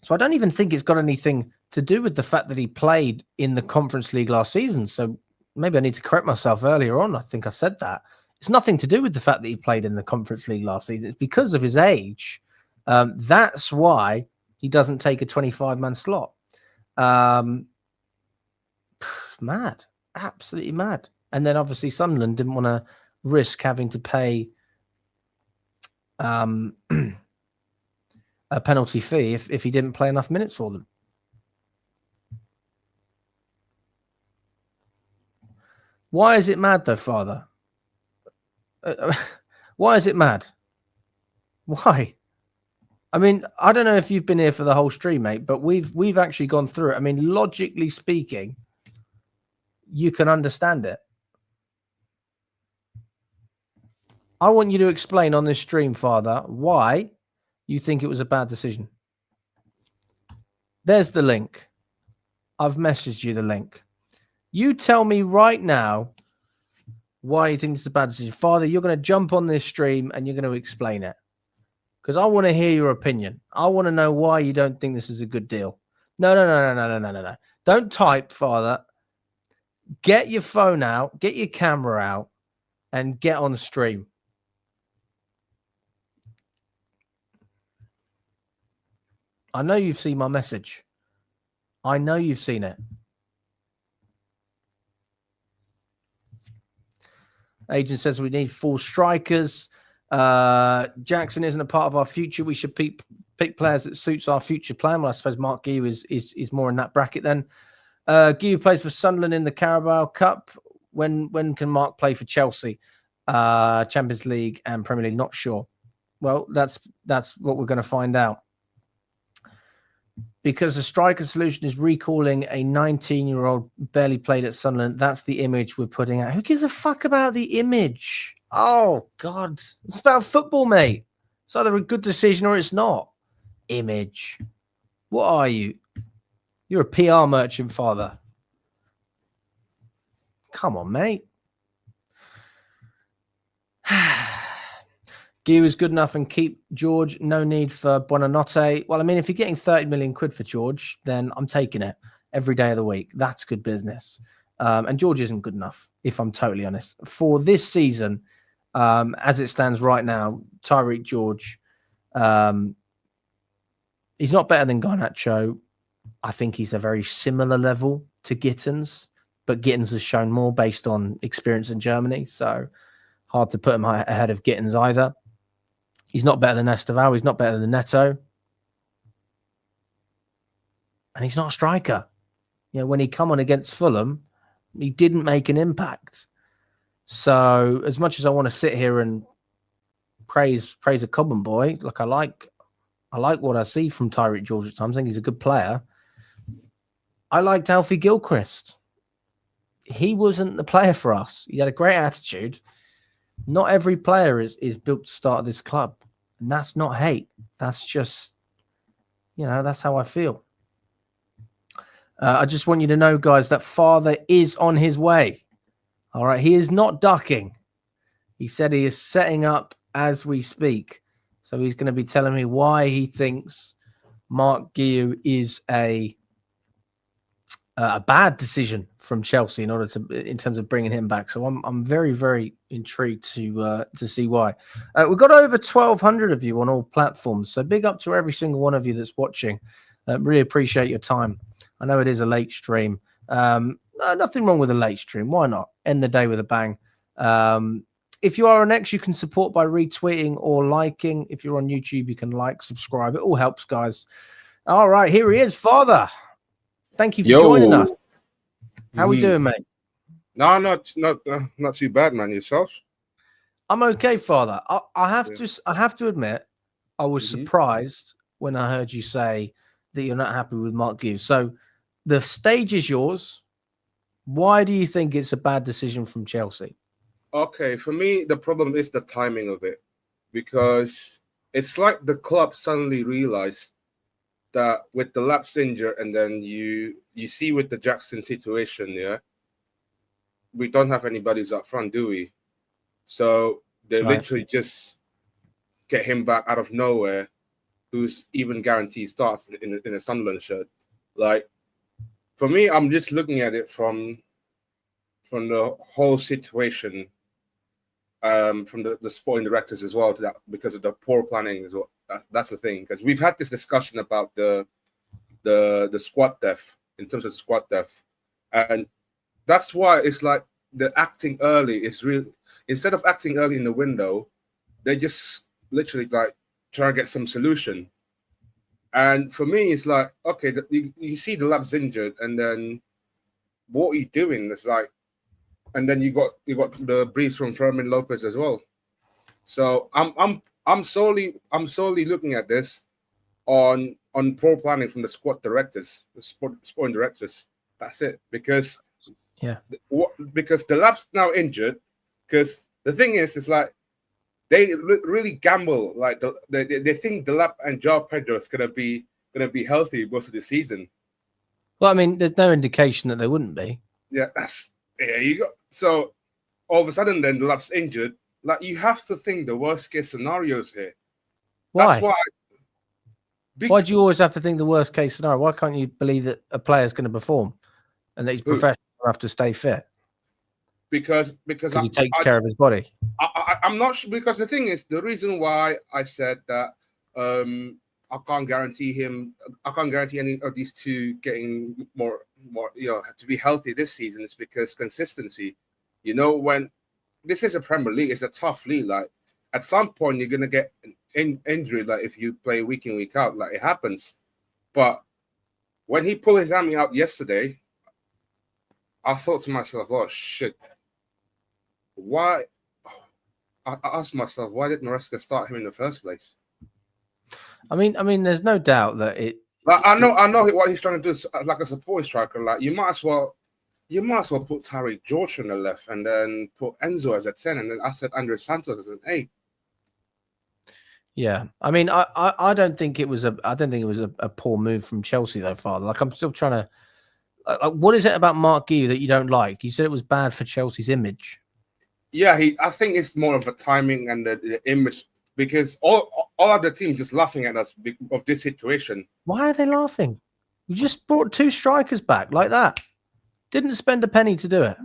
[SPEAKER 1] So I don't even think it's got anything to do with the fact that he played in the Conference League last season. So maybe I need to correct myself earlier on. I think I said that. It's nothing to do with the fact that he played in the Conference League last season. It's because of his age. That's why he doesn't take a 25-man slot. Mad. Absolutely mad. And then obviously Sunderland didn't want to risk having to pay a penalty fee if he didn't play enough minutes for them. Why is it mad though, Father? Why is it mad? Why? I mean, I don't know if you've been here for the whole stream, mate, but we've actually gone through it. I mean, logically speaking, you can understand it. I want you to explain on this stream, Father, why you think it was a bad decision. There's the link. I've messaged you the link. You tell me right now why you think it's a bad decision. Father, you're going to jump on this stream and you're going to explain it. Because I want to hear your opinion. I want to know why you don't think this is a good deal. No. Don't type, Father. Get your phone out, get your camera out, and get on the stream. I know you've seen my message. I know you've seen it. Agent says we need 4 strikers. Jackson isn't a part of our future. We should pick players that suits our future plan. Well, I suppose Marc Guiu is more in that bracket then. Guiu plays for Sunderland in the Carabao Cup. When can Marc play for Chelsea? Champions League and Premier League, not sure. Well, that's what we're going to find out. Because the striker solution is recalling a 19-year-old barely played at Sunderland. That's the image we're putting out. Who gives a fuck about the image? Oh, God. It's about football, mate. It's either a good decision or it's not. Image. What are you? You're a PR merchant, Father. Come on, mate. Guiu is good enough and keep George. No need for Buonanotte. Well, I mean, if you're getting 30 million quid for George, then I'm taking it every day of the week. That's good business. And George isn't good enough, if I'm totally honest. For this season, as it stands right now, Tyreek George, he's not better than Garnacho. I think he's a very similar level to Gittins, but Gittins has shown more based on experience in Germany. So hard to put him ahead of Gittins either. He's not better than Esteval. He's not better than Neto. And he's not a striker. when he come on against Fulham, he didn't make an impact. So as much as I want to sit here and praise a Cobham boy, like I like what I see from Tyreek George at times. I think he's a good player. I liked Alfie Gilchrist. He wasn't the player for us. He had a great attitude. Not every player is built to start at this club. And that's not hate. That's just, that's how I feel. I just want you to know, guys, that father is on his way. All right. He is not ducking. He said he is setting up as we speak. So he's going to be telling me why he thinks Marc Guiu is a bad decision from Chelsea in terms of bringing him back. So I'm very, very intrigued to see why. We've got over 1,200 of you on all platforms. So big up to every single one of you that's watching. Really appreciate your time. I know it is a late stream. Nothing wrong with a late stream. Why not? End the day with a bang. If you are on X, you can support by retweeting or liking. If you're on YouTube, you can like, subscribe. It all helps, guys. All right, here he is, Father. Thank you for joining us. How we doing, mate?
[SPEAKER 2] No, not too bad, man. Yourself?
[SPEAKER 1] I'm okay, Father. I have to admit, I was surprised when I heard you say that you're not happy with Marc Guiu. So the stage is yours. Why do you think it's a bad decision from Chelsea?
[SPEAKER 2] Okay, for me, the problem is the timing of it, because it's like the club suddenly realized that with the Laps injured, and then you see with the Jackson situation, we don't have anybody's up front, do we? So they literally just get him back out of nowhere, who's even guaranteed starts in a Sunderland shirt. Like, for me, I'm just looking at it from the whole situation, from the sporting directors as well, because of the poor planning as well. That's the thing, because we've had this discussion about the squad depth, in terms of squad depth, and that's why it's like the acting early is really, instead of acting early in the window, they just literally like try to get some solution. And for me, it's like, okay, you see the Lab's injured, and then what are you doing? It's like, and then you got the briefs from Fermin Lopez as well. So I'm solely looking at this on poor planning from the squad directors, the sporting directors. That's it. Because the Lab's now injured. Because the thing is, it's like they really gamble. Like they think the Lab and João Pedro is gonna be healthy most of the season.
[SPEAKER 1] Well, I mean, there's no indication that they wouldn't be.
[SPEAKER 2] Yeah, you go. So all of a sudden, then the Lab's injured. Like, you have to think the worst case scenarios here.
[SPEAKER 1] Why?
[SPEAKER 2] That's why.
[SPEAKER 1] Why do you always have to think the worst case scenario? Why can't you believe that a player is going to perform and that he's professional enough to stay fit?
[SPEAKER 2] Because
[SPEAKER 1] he takes care of his body.
[SPEAKER 2] I'm not sure, because the thing is, the reason why I said that I can't guarantee any of these two getting more to be healthy this season is because consistency. When this is a Premier League, it's a tough league. Like, at some point you're gonna get an injury, like if you play week in, week out, like it happens. But when he pulled his hammy out yesterday, I thought to myself, oh shit, why? I asked myself, why did Maresca start him in the first place?
[SPEAKER 1] I mean, there's no doubt that it.
[SPEAKER 2] Like, I know what he's trying to do, like a support striker. Like, you might as well put Tyreek George on the left, and then put Enzo as a 10, and then I said Andre Santos as an 8.
[SPEAKER 1] Yeah, I mean, I don't think it was a poor move from Chelsea though, Father. Like, I'm still trying to. What is it about Marc Guiu that you don't like? You said it was bad for Chelsea's image.
[SPEAKER 2] Yeah, I think it's more of a timing and the image, because all of the teams just laughing at us of this situation.
[SPEAKER 1] Why are they laughing? We just brought 2 strikers back like that. Didn't spend a penny to do it.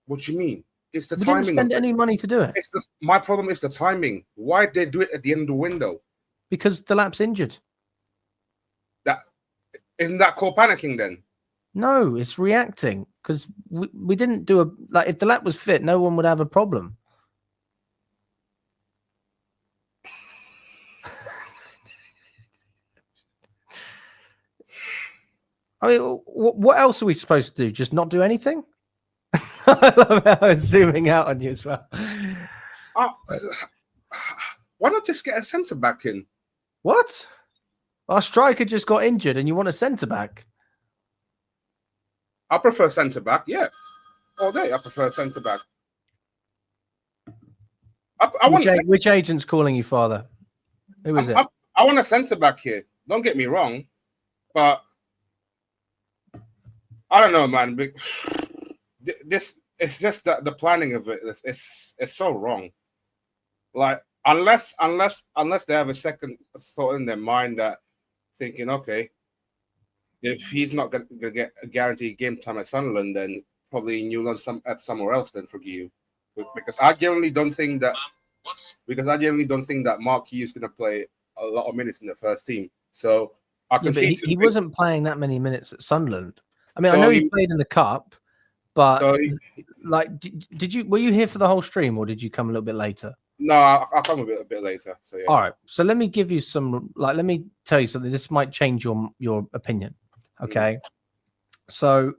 [SPEAKER 2] What do you mean? It's the
[SPEAKER 1] we
[SPEAKER 2] timing.
[SPEAKER 1] Didn't spend any money to do it.
[SPEAKER 2] My problem is the timing. Why did they do it at the end of the window?
[SPEAKER 1] Because the Lap's injured.
[SPEAKER 2] Isn't that called panicking then?
[SPEAKER 1] No, it's reacting, because we didn't do if the Lap was fit, no one would have a problem. I mean, what else are we supposed to do? Just not do anything? I love how it's zooming out on you as well.
[SPEAKER 2] Why not just get a centre back in?
[SPEAKER 1] What? Our striker just got injured and you want a centre back?
[SPEAKER 2] I prefer centre back, yeah. All day, I prefer centre back.
[SPEAKER 1] Which agent's calling you, father? Who is it?
[SPEAKER 2] I want a centre back here. Don't get me wrong, but I don't know, man. This it's just that the planning of it is so wrong. Like unless they have a second thought in their mind that thinking, okay, if he's not gonna get a guaranteed game time at Sunderland, then probably new loan somewhere else then for Guiu. Because I generally don't think that Marc Guiu is gonna play a lot of minutes in the first team. So I can see
[SPEAKER 1] he wasn't playing that many minutes at Sunderland. I mean, I know he played in the cup, but were you here for the whole stream or did you come a little bit later?
[SPEAKER 2] No, I'll come a bit later. So yeah.
[SPEAKER 1] All right. So let me give you some, let me tell you something. This might change your opinion. Okay. So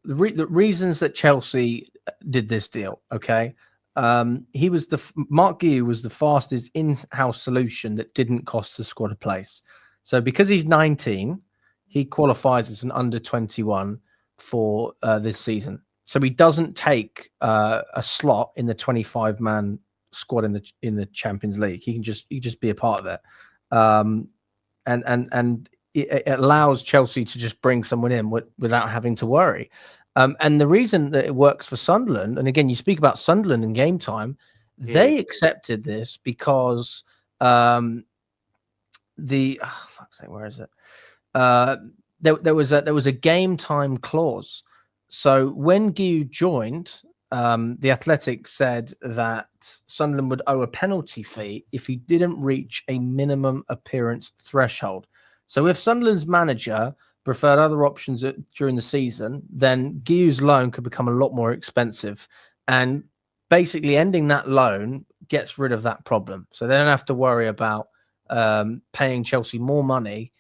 [SPEAKER 1] the reasons that Chelsea did this deal. Okay. Marc Guiu was the fastest in-house solution that didn't cost the squad a place. So because he's 19, he qualifies as an under 21 for this season. So he doesn't take a slot in the 25-man squad in the Champions League. He can just be a part of it. And it allows Chelsea to just bring someone in without having to worry. And the reason that it works for Sunderland, and again, you speak about Sunderland in game time, they accepted this because where is it? There was a game time clause. So when Guiu joined, the Athletic said that Sunderland would owe a penalty fee if he didn't reach a minimum appearance threshold. So if Sunderland's manager preferred other options during the season, then Guiu's loan could become a lot more expensive. And basically ending that loan gets rid of that problem. So they don't have to worry about paying Chelsea more money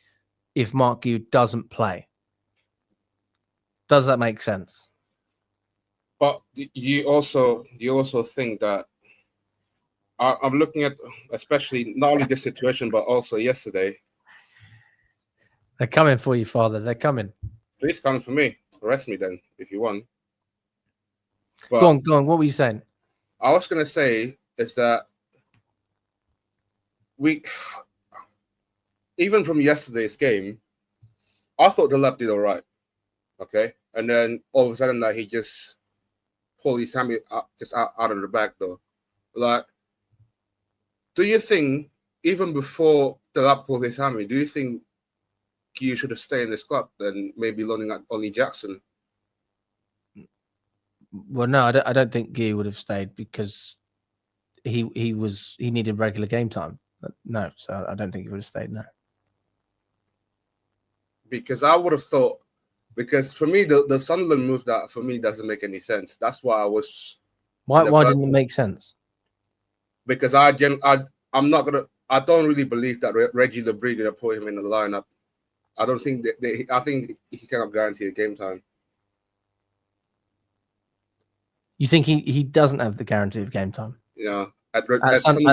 [SPEAKER 1] if Marc Guiu doesn't play. Does that make sense?
[SPEAKER 2] But you also think that I'm looking at, especially not only this situation, but also yesterday.
[SPEAKER 1] They're coming for you, father. They're coming.
[SPEAKER 2] Please come for me. Arrest me then, if you want. But
[SPEAKER 1] go on. What were you saying?
[SPEAKER 2] I was going to say is that even from yesterday's game, I thought the lab did all right. Okay. And then all of a sudden he just pulled his hammy out of the back door. Like, do you think, even before the lab pulled his hammy, do you think Guiu should have stayed in this club than maybe loaning out Ollie Jackson?
[SPEAKER 1] Well, no, I don't think Guiu would have stayed because he needed regular game time. No, so I don't think he would have stayed. No,
[SPEAKER 2] because I would have thought, because for me the Sunderland move that for me doesn't make any sense. That's why I was.
[SPEAKER 1] Why didn't it make sense?
[SPEAKER 2] Because I don't really believe that Reggie Lebrie gonna put him in the lineup. I don't think I think he cannot guarantee a game time.
[SPEAKER 1] You think he doesn't have the guarantee of game time?
[SPEAKER 2] Yeah,
[SPEAKER 1] at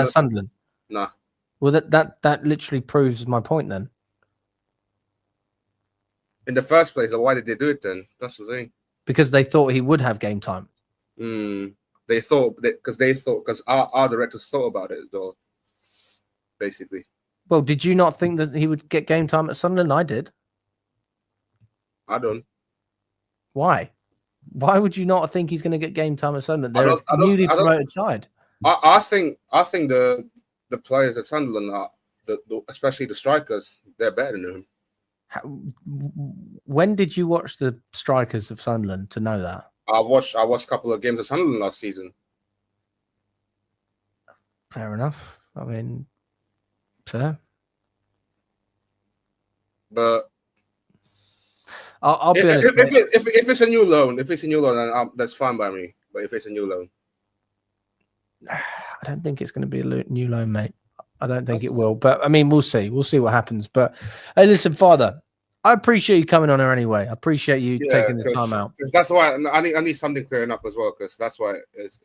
[SPEAKER 1] Sunderland.
[SPEAKER 2] Nah.
[SPEAKER 1] Well, that literally proves my point then.
[SPEAKER 2] In the first place, why did they do it then? That's the thing.
[SPEAKER 1] Because they thought he would have game time.
[SPEAKER 2] They thought because our directors thought about it as well. Basically.
[SPEAKER 1] Well, did you not think that he would get game time at Sunderland? I did.
[SPEAKER 2] I don't.
[SPEAKER 1] Why? Why would you not think he's going to get game time at Sunderland? They're a newly promoted side.
[SPEAKER 2] I think the players at Sunderland are especially the strikers. They're better than him.
[SPEAKER 1] When did you watch the strikers of Sunderland to know that?
[SPEAKER 2] I watched a couple of games of Sunderland last season.
[SPEAKER 1] Fair enough. I mean, fair.
[SPEAKER 2] But
[SPEAKER 1] I'll be honest.
[SPEAKER 2] If it's a new loan, then that's fine by me. But if it's a new loan,
[SPEAKER 1] I don't think it's going to be a new loan, mate. I don't think it will. But I mean, we'll see. We'll see what happens. But hey, listen, Father, I appreciate you coming on here anyway. I appreciate you
[SPEAKER 2] Yeah,
[SPEAKER 1] taking the time out.
[SPEAKER 2] because that's why I need something clearing up as well. Because that's why it's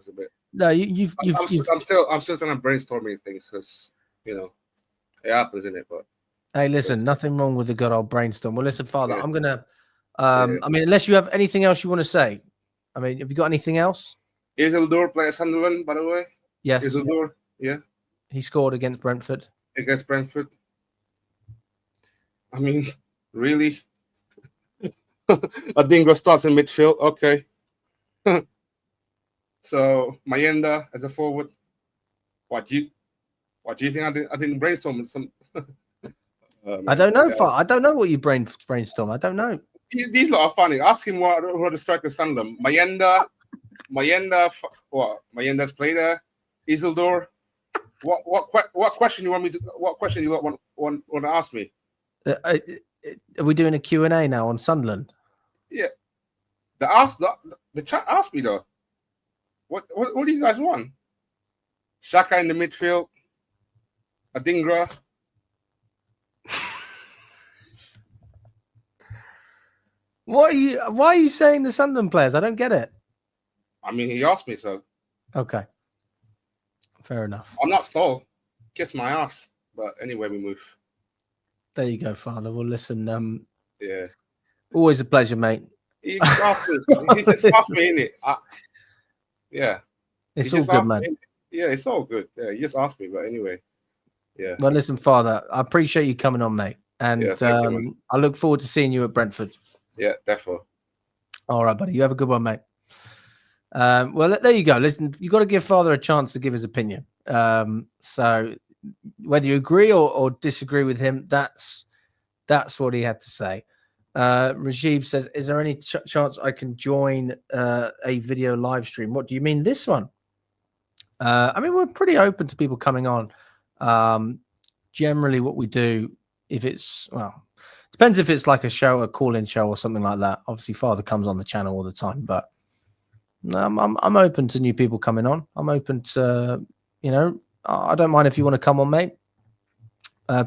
[SPEAKER 2] a bit.
[SPEAKER 1] No, you've
[SPEAKER 2] I'm still trying to brainstorming things because it happens, isn't it? But
[SPEAKER 1] hey, listen, nothing wrong with the good old brainstorm. Well, listen, Father,
[SPEAKER 2] yeah.
[SPEAKER 1] I'm gonna.
[SPEAKER 2] Yeah.
[SPEAKER 1] I mean, unless you have anything else you want to say. I mean, have you got anything else?
[SPEAKER 2] Isildur played Sunderland, by the way.
[SPEAKER 1] Yes.
[SPEAKER 2] Isildur, yeah.
[SPEAKER 1] He scored against Brentford.
[SPEAKER 2] Against Brentford. I mean, really? Adingra starts in midfield. Okay. So Mayenda as a forward. What do you think? I didn't brainstorm some.
[SPEAKER 1] I don't know. I don't know what you brainstorm. I don't know.
[SPEAKER 2] These lot are funny. Ask him who are the strikers Sunderland. Mayenda. What? Mayenda's played there. Isildur. What question you want me to? What question you want to ask me?
[SPEAKER 1] Are we doing a Q&A now on Sunderland?
[SPEAKER 2] Yeah. The chat asked me though. What do you guys want? Shaka in the midfield. Adingra.
[SPEAKER 1] Why are you saying the Sunderland players? I don't get it.
[SPEAKER 2] I mean, he asked me so.
[SPEAKER 1] Okay. Fair enough.
[SPEAKER 2] I'm not stole. Kiss my ass. But anyway, we move.
[SPEAKER 1] There you go, Father. Well, listen.
[SPEAKER 2] Yeah.
[SPEAKER 1] Always a pleasure, mate.
[SPEAKER 2] He just asked me. He just asked me, innit? Yeah.
[SPEAKER 1] It's all good, man.
[SPEAKER 2] Yeah, it's all good. Yeah, he just asked me, but anyway. Yeah.
[SPEAKER 1] Well, listen, Father, I appreciate you coming on, mate. And you, I look forward to seeing you at Brentford.
[SPEAKER 2] Yeah, definitely.
[SPEAKER 1] All right, buddy. You have a good one, mate. Well, there you go. Listen, you got to give Father a chance to give his opinion. So whether you agree or disagree with him, that's what he had to say. Rajiv says, is there any chance I can join a video live stream? What do you mean, this one? I mean, we're pretty open to people coming on. Generally what we do, if it's, well, depends if it's like a show, a call-in show or something like that. Obviously, Father comes on the channel all the time, but I'm open to new people coming on. I'm open to, I don't mind if you want to come on, mate.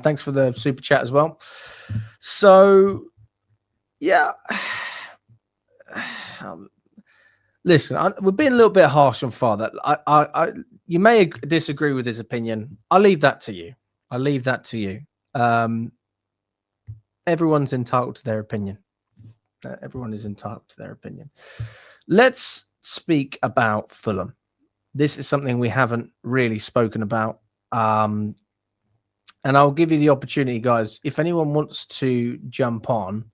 [SPEAKER 1] Thanks for the super chat as well. So, yeah. Listen, we're being a little bit harsh on Father. You may disagree with his opinion. I'll leave that to you. Everyone's entitled to their opinion. Everyone is entitled to their opinion. Let's speak about Fulham. This is something we haven't really spoken about. And I'll give you the opportunity, guys. If anyone wants to jump on,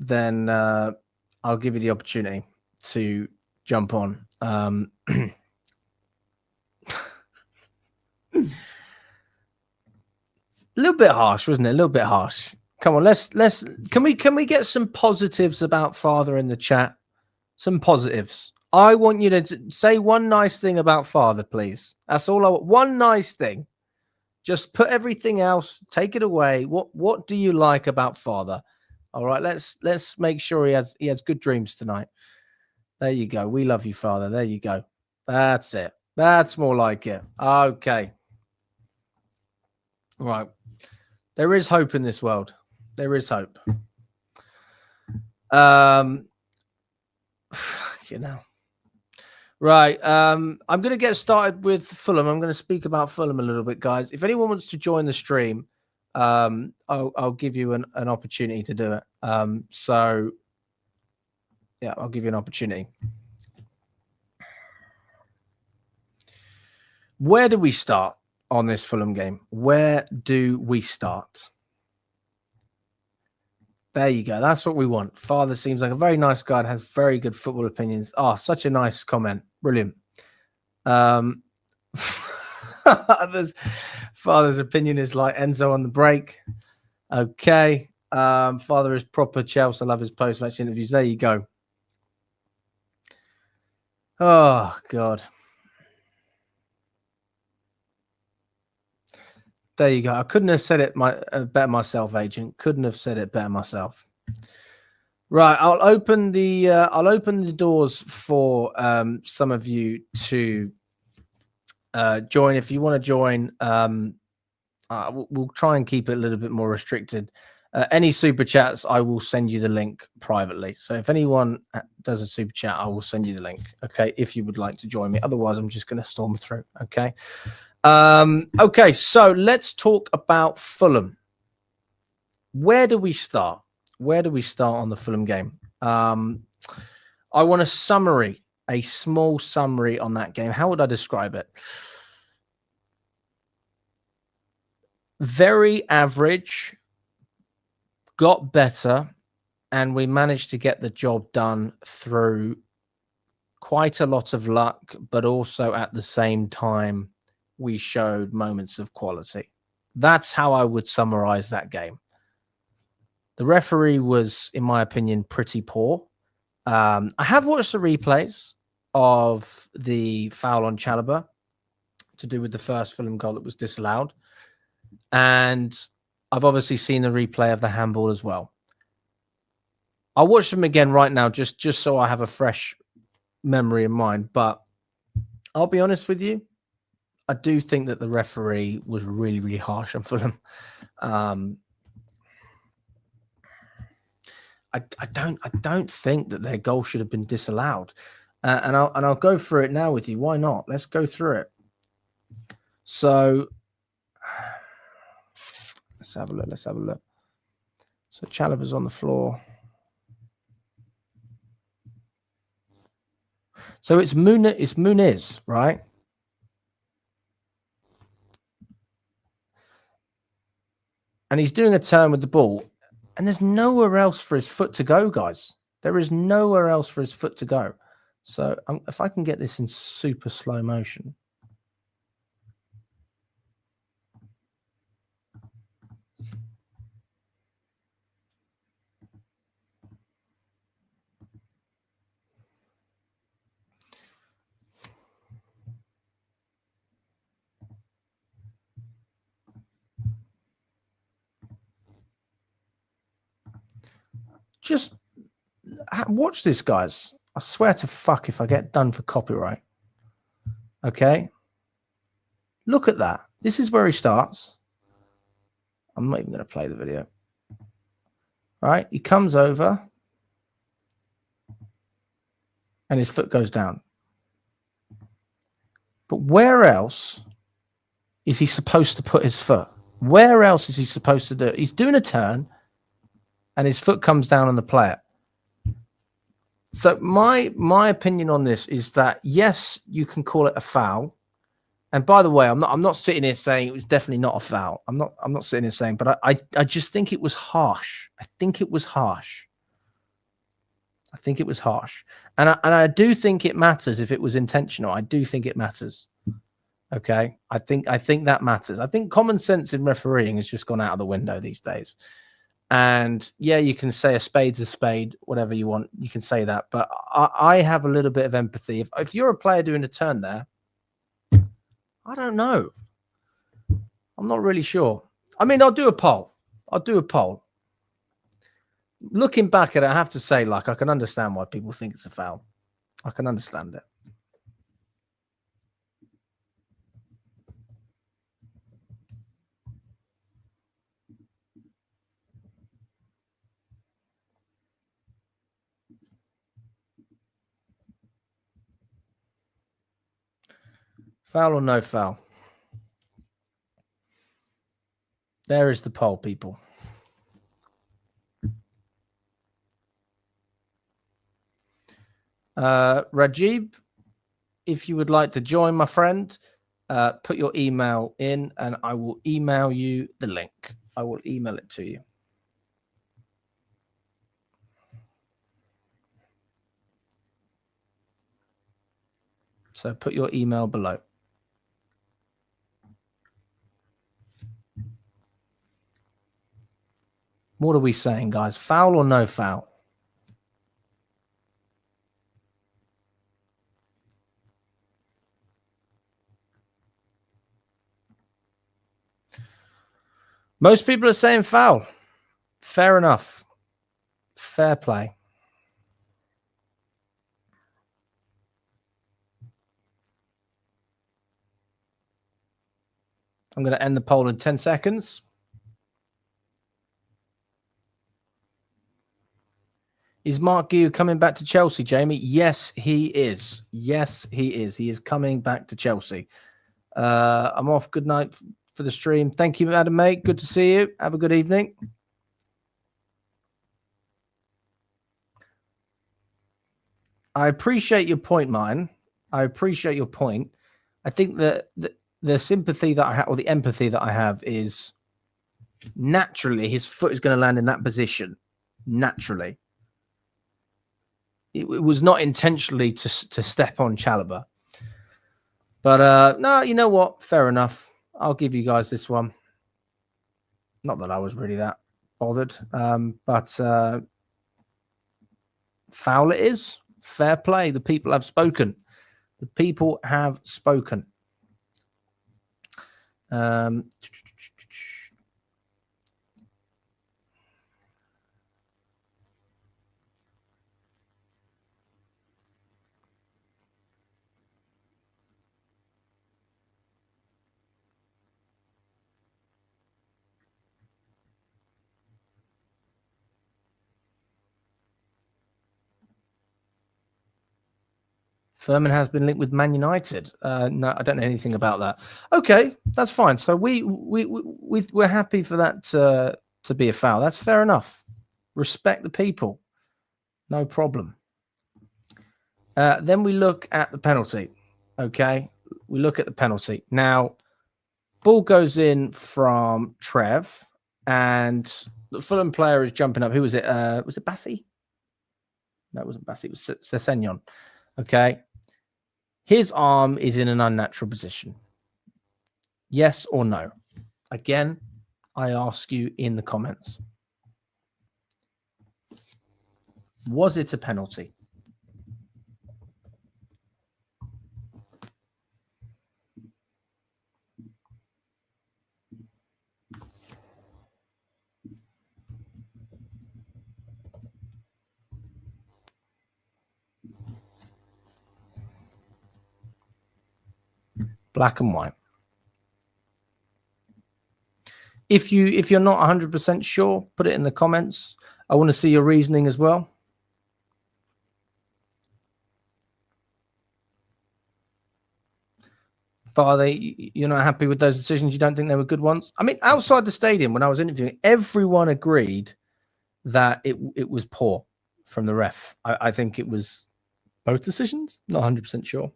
[SPEAKER 1] then I'll give you the opportunity to jump on. A little bit harsh, wasn't it? A little bit harsh. Come on, can we get some positives about Father in the chat? Some positives. I want you to say one nice thing about Father, please. That's all I want. One nice thing. Just put everything else, take it away. What do you like about Father? All right, let's make sure he has good dreams tonight. There you go. We love you, Father. There you go. That's it. That's more like it. Okay. Right. There is hope in this world. There is hope. Right. I'm going to get started with Fulham. I'm going to speak about Fulham a little bit, guys. If anyone wants to join the stream, I'll give you an opportunity to do it. So, yeah, I'll give you an opportunity. Where do we start on this Fulham game? Where do we start? There you go. That's what we want. Father seems like a very nice guy and has very good football opinions. Oh, such a nice comment. Brilliant. Father's opinion is like Enzo on the break. Okay. Father is proper Chelsea. I love his post-match interviews. There you go. Oh, God. There you go. I couldn't have said it better myself, Agent. Couldn't have said it better myself. Right, I'll open the doors for some of you to join. If you want to join, we'll try and keep it a little bit more restricted. Any super chats, I will send you the link privately. So if anyone does a super chat, I will send you the link. Okay, if you would like to join me. Otherwise, I'm just going to storm through. Okay. Okay, so let's talk about Fulham. Where do we start? Where do we start on the Fulham game? I want a small summary on that game. How would I describe it? Very average, got better, and we managed to get the job done through quite a lot of luck, but also at the same time, we showed moments of quality. That's how I would summarize that game. The referee was, in my opinion, pretty poor. I have watched the replays of the foul on Chalobah to do with the first Fulham goal that was disallowed. And I've obviously seen the replay of the handball as well. I'll watch them again right now, just so I have a fresh memory in mind. But I'll be honest with you, I do think that the referee was really, really harsh on Fulham. I don't think that their goal should have been disallowed. And I'll go through it now with you. Why not? Let's go through it. So let's have a look. So Chalobah's on the floor. So it's Muniz, right? And he's doing a turn with the ball, and there's nowhere else for his foot to go, guys. There is nowhere else for his foot to go. So if I can get this in super slow motion. Just watch this, guys. I swear to fuck if I get done for copyright. Okay. Look at that. This is where he starts. I'm not even going to play the video. All right. He comes over and his foot goes down. But where else is he supposed to put his foot? Where else is he supposed to do it? He's doing a turn and his foot comes down on the player. So my opinion on this is that, yes, you can call it a foul. And by the way, I'm not sitting here saying it was definitely not a foul. I'm not sitting here saying, but I just think it was harsh. I think it was harsh. And I do think it matters if it was intentional. I do think it matters. Okay. I think that matters. I think common sense in refereeing has just gone out of the window these days. And yeah, you can say a spade's a spade, whatever you want. You can say that. But I have a little bit of empathy. If you're a player doing a turn there, I don't know. I'm not really sure. I mean, I'll do a poll. Looking back at it, I have to say, like, I can understand why people think it's a foul. I can understand it. Foul or no foul? There is the poll, people. Rajib, if you would like to join, my friend, put your email in and I will email you the link. I will email it to you. So put your email below. What are we saying, guys? Foul or no foul? Most people are saying foul. Fair enough. Fair play. I'm going to end the poll in 10 seconds. Is Marc Guiu coming back to Chelsea, Jamie? Yes, he is. Yes, he is. He is coming back to Chelsea. I'm off. Good night for the stream. Thank you, Adam, mate. Good to see you. Have a good evening. I appreciate your point, mine. I appreciate your point. I think that the sympathy that I have, or the empathy that I have, is naturally his foot is going to land in that position. Naturally. It was not intentionally to step on Chalobah. But no, you know what? Fair enough. I'll give you guys this one. Not that I was really that bothered. But foul it is. Fair play. The people have spoken. The people have spoken. Furman has been linked with Man United. No, I don't know anything about that. Okay, that's fine. So we're happy for that to be a foul. That's fair enough. Respect the people. No problem. Then we look at the penalty. Okay, we look at the penalty. Now, ball goes in from Trev, and the Fulham player is jumping up. Who was it? Was it Bassi? No, it wasn't Bassi. It was Sessegnon. Okay. His arm is in an unnatural position. Yes or no? Again, I ask you in the comments. Was it a penalty? Black and white. If you're not 100% sure, put it in the comments. I want to see your reasoning as well. Father, you're not happy with those decisions? You don't think they were good ones? I mean, outside the stadium, when I was interviewing, everyone agreed that it was poor from the ref. I think it was both decisions. Not 100% sure.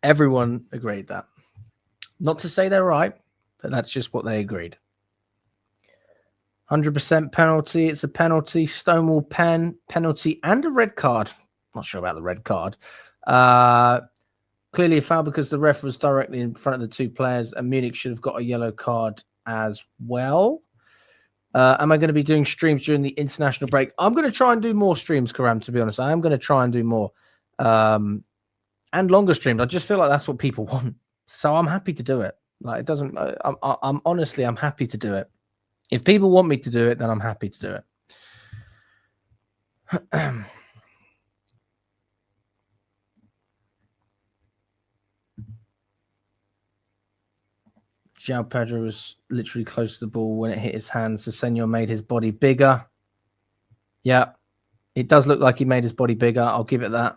[SPEAKER 1] Everyone agreed that. Not to say they're right, but that's just what they agreed. 100% penalty. It's a penalty. Stonewall pen, penalty, and a red card. Not sure about the red card. Clearly a foul because the ref was directly in front of the two players, and Munich should have got a yellow card as well. Am I going to be doing streams during the international break? I'm going to try and do more streams, Karam, to be honest. I am going to try and do more. And longer streams. I just feel like that's what people want. So I'm happy to do it. Like, it doesn't, I'm honestly, I'm happy to do it. If people want me to do it, then I'm happy to do it. João Pedro was literally close to the ball when it hit his hands. The Senor made his body bigger. Yeah, it does look like he made his body bigger. I'll give it that.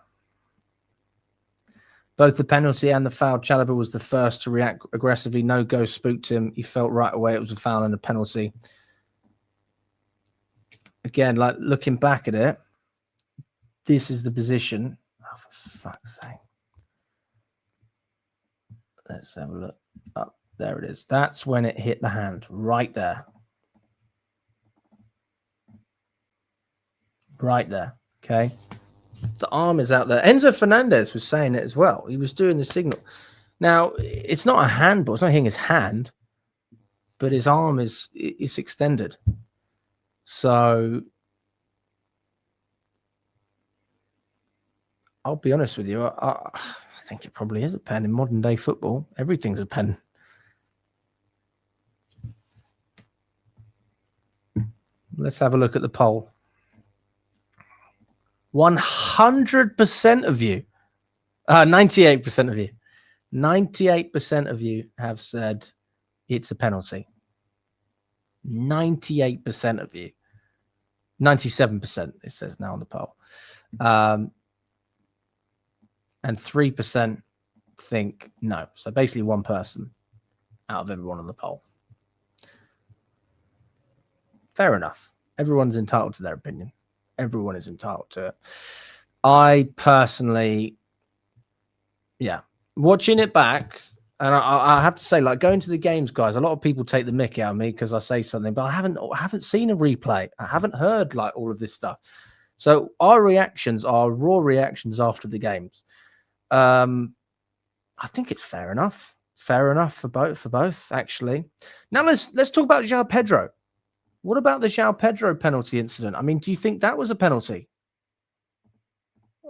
[SPEAKER 1] Both the penalty and the foul. Chalobah was the first to react aggressively. No go spooked him. He felt right away it was a foul and a penalty. Again, like looking back at it, this is the position. Oh, for fuck's sake. Let's have a look. Oh, there it is. That's when it hit the hand. Right there. Right there. Okay. The arm is out there. Enzo Fernandez was saying it as well. He was doing the signal. Now, it's not a handball. It's not hitting his hand, but his arm is extended. So I'll be honest with you. I think it probably is a pen in modern day football. Everything's a pen. Let's have a look at the poll. 100% of you, 98% of you, 98% of you have said it's a penalty. 98% of you. 97%, it says now on the poll. And 3% think no. So basically one person out of everyone on the poll. Fair enough. Everyone's entitled to their opinion. Everyone is entitled to it. I personally, watching it back, and I have to say, like, going to the games, guys, a lot of people take the mick out of me because I say something, but I haven't seen a replay. I haven't heard like all of this stuff. So our reactions are raw reactions after the games. I think it's fair enough. Fair enough for both, actually. Now let's talk about João Pedro. What about the João Pedro penalty incident? I mean, do you think that was a penalty?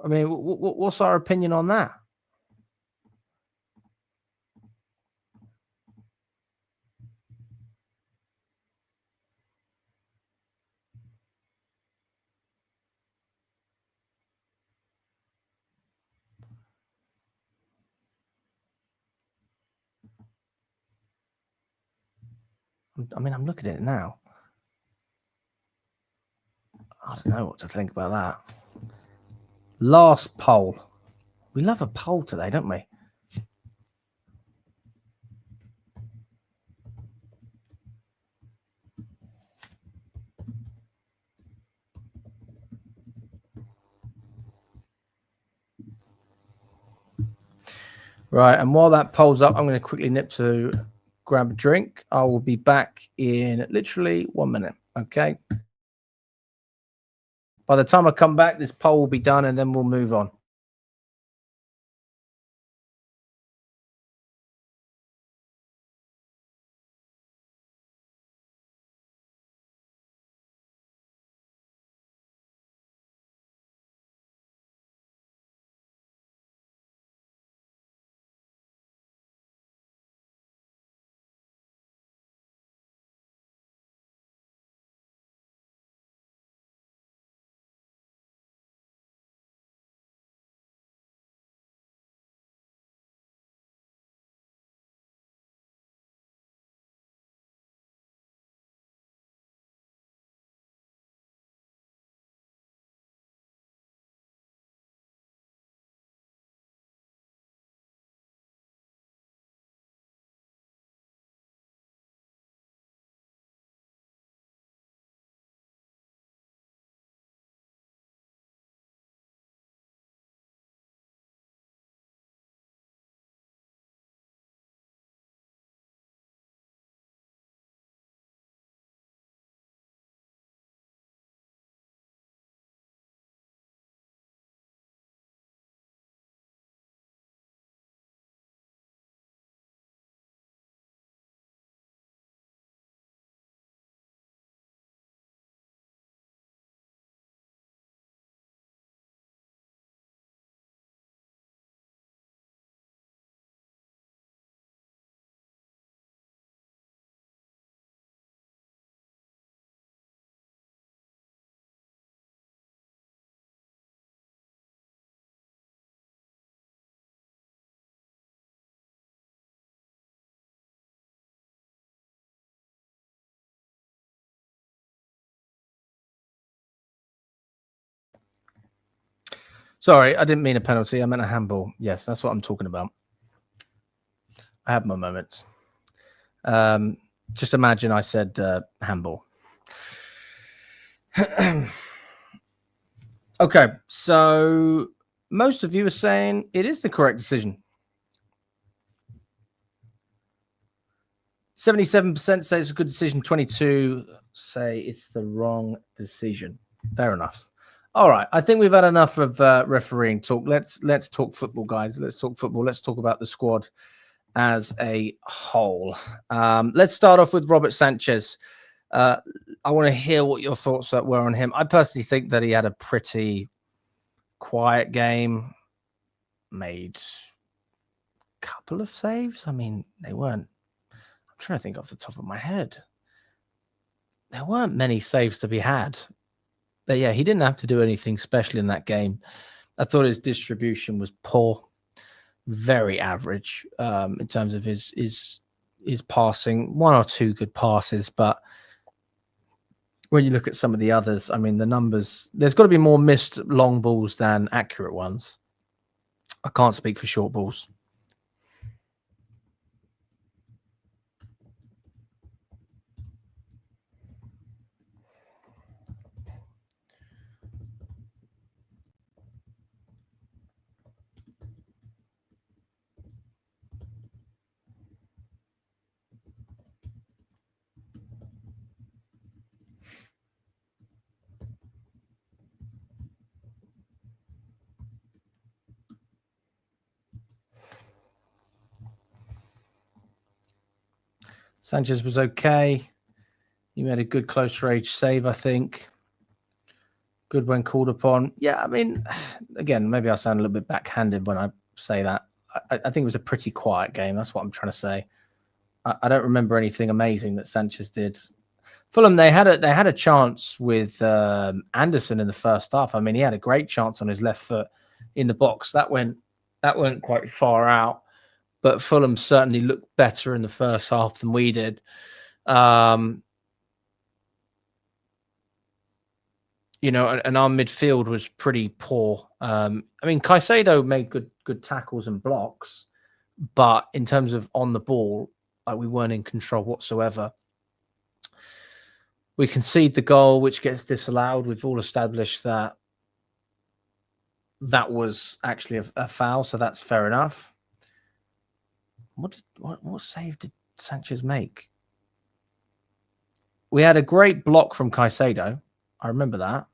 [SPEAKER 1] I mean, what's our opinion on that? I mean, I'm looking at it now. I don't know what to think about that. Last poll. We love a poll today, don't we? Right, and while that poll's up, I'm going to quickly nip to grab a drink. I will be back in literally 1 minute, okay? By the time I come back, this poll will be done, and then we'll move on. Sorry, I didn't mean a penalty. I meant a handball. Yes, that's what I'm talking about. I have my moments. Just imagine I said handball. Okay, so most of you are saying it is the correct decision. 77% say it's a good decision. 22 say it's the wrong decision. Fair enough. All right, I think we've had enough of refereeing talk. Let's talk football, guys. Let's talk football. Let's talk about the squad as a whole. Let's start off with Robert Sanchez. I want to hear what your thoughts were on him. I personally think that he had a pretty quiet game. Made a couple of saves. I mean, they weren't. I'm trying to think off the top of my head. There weren't many saves to be had. But yeah, he didn't have to do anything special in that game. I thought his distribution was poor, very average in terms of his passing. One or two good passes, but when you look at some of the others, I mean, the numbers, there's got to be more missed long balls than accurate ones. I can't speak for short balls. Sanchez was okay. He made a good close range save, I think. Good when called upon. Yeah, I mean, again, maybe I sound a little bit backhanded when I say that. I think it was a pretty quiet game. That's what I'm trying to say. I don't remember anything amazing that Sanchez did. Fulham, they had a chance with Anderson in the first half. I mean, he had a great chance on his left foot in the box. That went quite far out. But Fulham certainly looked better in the first half than we did. You know, and our midfield was pretty poor. I mean, Caicedo made good tackles and blocks, but in terms of on the ball, like, we weren't in control whatsoever. We concede the goal, which gets disallowed. We've all established that that was actually a foul, so that's fair enough. What save did Sanchez make? We had a great block from Caicedo. I remember that.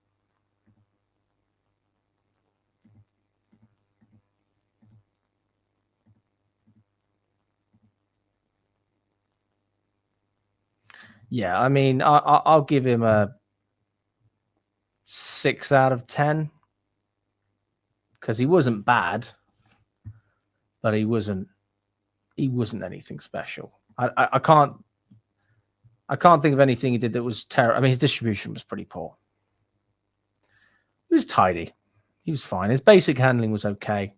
[SPEAKER 1] Yeah, I mean, I'll give him a 6 out of 10 because he wasn't bad, but he wasn't anything special. I can't think of anything he did that was terrible. I mean, his distribution was pretty poor. He was tidy. He was fine. His basic handling was okay. I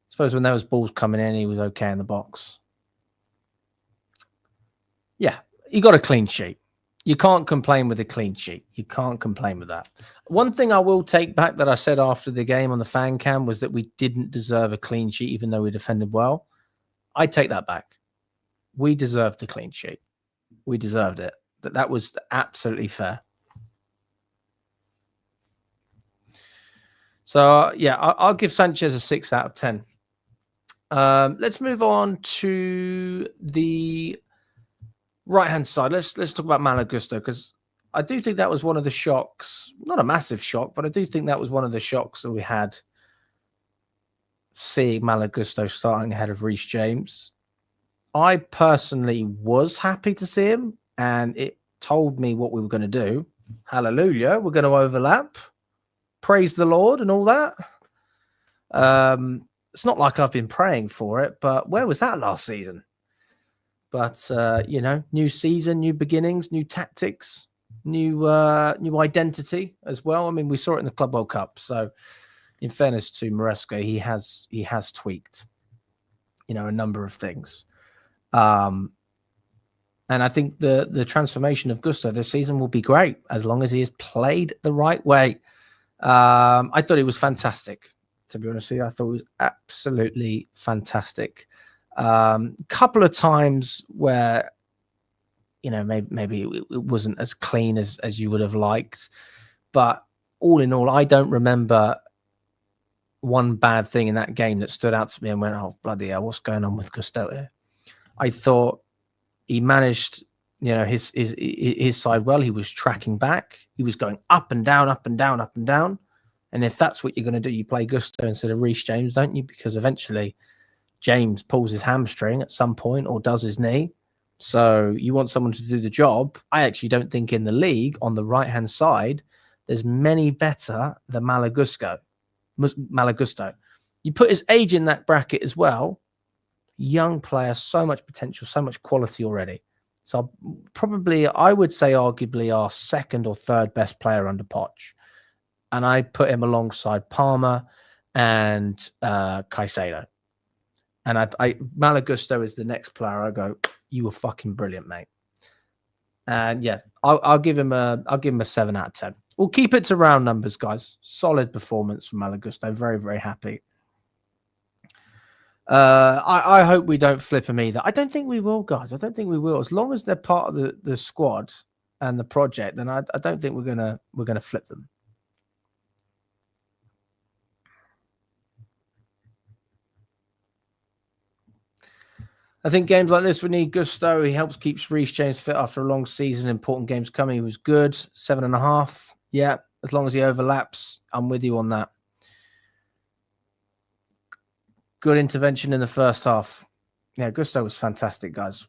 [SPEAKER 1] suppose when there was balls coming in, he was okay in the box. Yeah, he got a clean sheet. You can't complain with a clean sheet. You can't complain with that. One thing I will take back that I said after the game on the fan cam was that we didn't deserve a clean sheet, even though we defended well. I take that back. We deserved the clean sheet. We deserved it. That was absolutely fair. So, yeah, I'll give Sanchez a 6 out of 10. Let's move on to the right-hand side. Let's talk about Malo Gusto, because I do think that was one of the shocks. Not a massive shock, but I do think that was one of the shocks that we had, seeing Malo Gusto starting ahead of Reece James. I personally was happy to see him, and it told me what we were going to do. Hallelujah, we're going to overlap. Praise the Lord and all that. It's not like I've been praying for it, but where was that last season? But, you know, new season, new beginnings, new tactics, new identity as well. I mean, we saw it in the Club World Cup. So, in fairness to Maresca, he has tweaked, you know, a number of things. And I think the transformation of Gusto this season will be great as long as he is played the right way. I thought he was fantastic, to be honest with you. I thought he was absolutely fantastic. Couple of times where, you know, maybe it wasn't as clean as you would have liked, but all in all, I don't remember one bad thing in that game that stood out to me and went, oh, bloody hell, what's going on with Gusto here? I thought he managed, you know, his side well. He was tracking back. He was going up and down, up and down, up and down. And if that's what you're going to do, you play Gusto instead of Reece James, don't you? Because eventually James pulls his hamstring at some point or does his knee. So you want someone to do the job. I actually don't think in the league on the right-hand side, there's many better than Malo Gusto. You put his age in that bracket as well. Young player, so much potential, so much quality already. So probably, I would say arguably our second or third best player under Poch. And I put him alongside Palmer and Caicedo. And Malo Gusto is the next player. I go, you were fucking brilliant, mate. And yeah, I'll give him a 7 out of 10. We'll keep it to round numbers, guys. Solid performance from Malo Gusto. Very, very happy. I hope we don't flip him either. I don't think we will, guys. I don't think we will. As long as they're part of the squad and the project, then I don't think we're gonna flip them. I think games like this, we need Gusto. He helps keep Reece James fit after a long season. Important games coming. He was good. 7.5. Yeah, as long as he overlaps, I'm with you on that. Good intervention in the first half. Yeah, Gusto was fantastic, guys.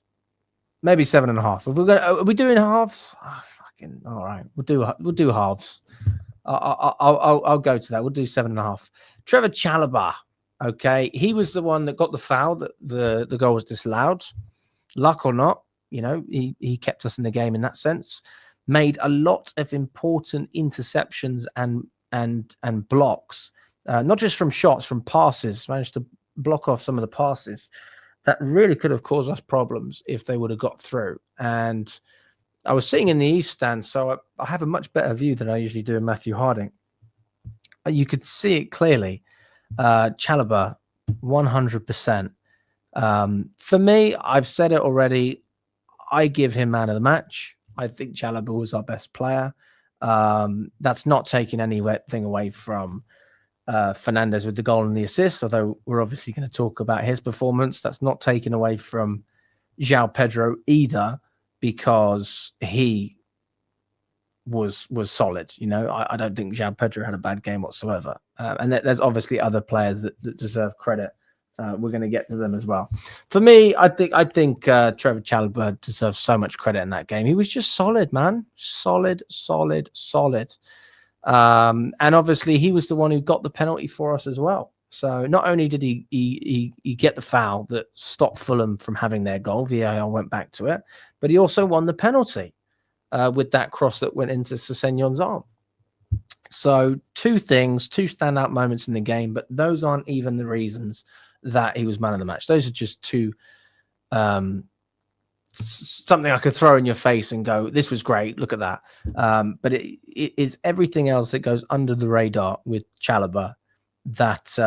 [SPEAKER 1] Maybe 7.5. If are we doing halves? Oh, fucking all right. We'll do halves. I'll go to that. We'll do 7.5. Trevor Chalobah. Okay, he was the one that got the foul that the goal was disallowed. Luck or not, you know, he kept us in the game in that sense. Made a lot of important interceptions and blocks, not just from shots, from passes. Managed to block off some of the passes that really could have caused us problems if they would have got through. And I was sitting in the East stand, so I have a much better view than I usually do in Matthew Harding. You could see it clearly. Chalobah, 100%. For me, I've said it already. I give him man of the match. I think Chalobah was our best player. That's not taking anything away from Fernandez with the goal and the assist, although we're obviously going to talk about his performance. That's not taken away from João Pedro either, because he was solid. You know, I don't think João Pedro had a bad game whatsoever. And there's obviously other players that deserve credit. We're going to get to them as well. For me, I think Trevor Chalobah deserves so much credit in that game. He was just solid, man. Solid. And obviously he was the one who got the penalty for us as well. So not only did he get the foul that stopped Fulham from having their goal, VAR went back to it, but he also won the penalty with that cross that went into Sessegnon's arm. So two standout moments in the game, but those aren't even the reasons that he was man of the match. Those are just two, something I could throw in your face and go, this was great, look at that. But it's everything else that goes under the radar with Chalobah that,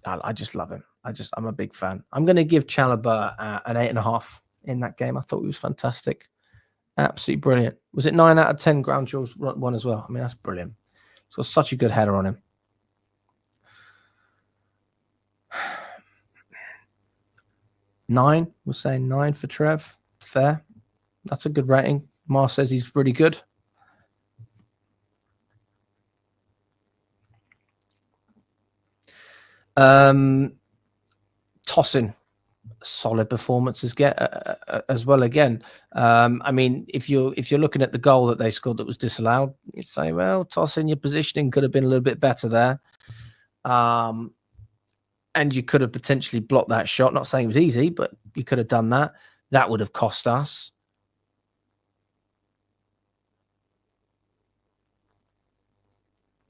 [SPEAKER 1] I just love him. I'm a big fan. I'm going to give Chalobah an 8.5 in that game. I thought he was fantastic. Absolutely brilliant. Was it 9 out of 10 ground duels won as well? I mean, that's brilliant. He's got such a good header on him. 9, we're saying 9 for Trev. Fair. That's a good rating. Mar says he's really good. Tosin, solid performances as well again. I mean, if you're looking at the goal that they scored that was disallowed, you say, well, Tosin, your positioning could have been a little bit better there. And you could have potentially blocked that shot. Not saying it was easy, but you could have done that. That would have cost us.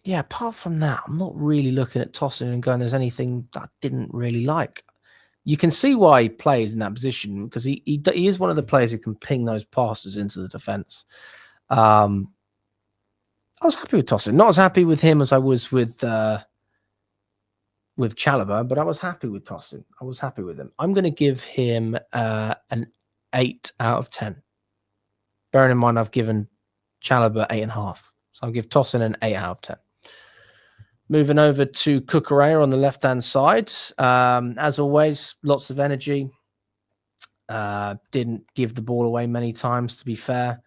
[SPEAKER 1] Yeah, apart from that, I'm not really looking at Tosin and going, there's anything that I didn't really like. You can see why he plays in that position, because he is one of the players who can ping those passes into the defense. I was happy with Tosin. Not as happy with him as I was with Chalobah, but I was happy with Tosin. I was happy with him. I'm going to give him an 8 out of 10. Bearing in mind, I've given Chalobah 8.5. So I'll give Tosin an 8 out of 10. Moving over to Cucurella on the left-hand side. As always, lots of energy. Didn't give the ball away many times, to be fair.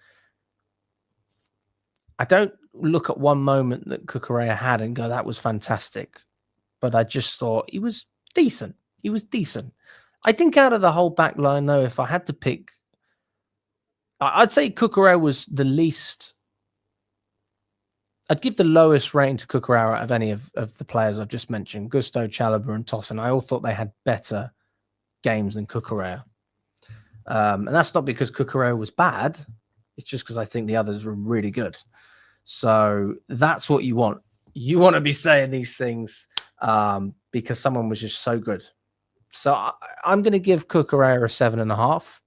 [SPEAKER 1] I don't look at one moment that Cucurella had and go, that was fantastic. But I just thought he was decent. He was decent. I think out of the whole back line, though, if I had to pick, I'd say Cucurella was the least. I'd give the lowest rating to Cucurella out of any of the players I've just mentioned. Gusto, Chalobah, and Tosin. I all thought they had better games than Cucurella. And that's not because Cucurella was bad. It's just because I think the others were really good. So that's what you want. You want to be saying these things because someone was just so good. So I'm going to give Cucurella a 7.5.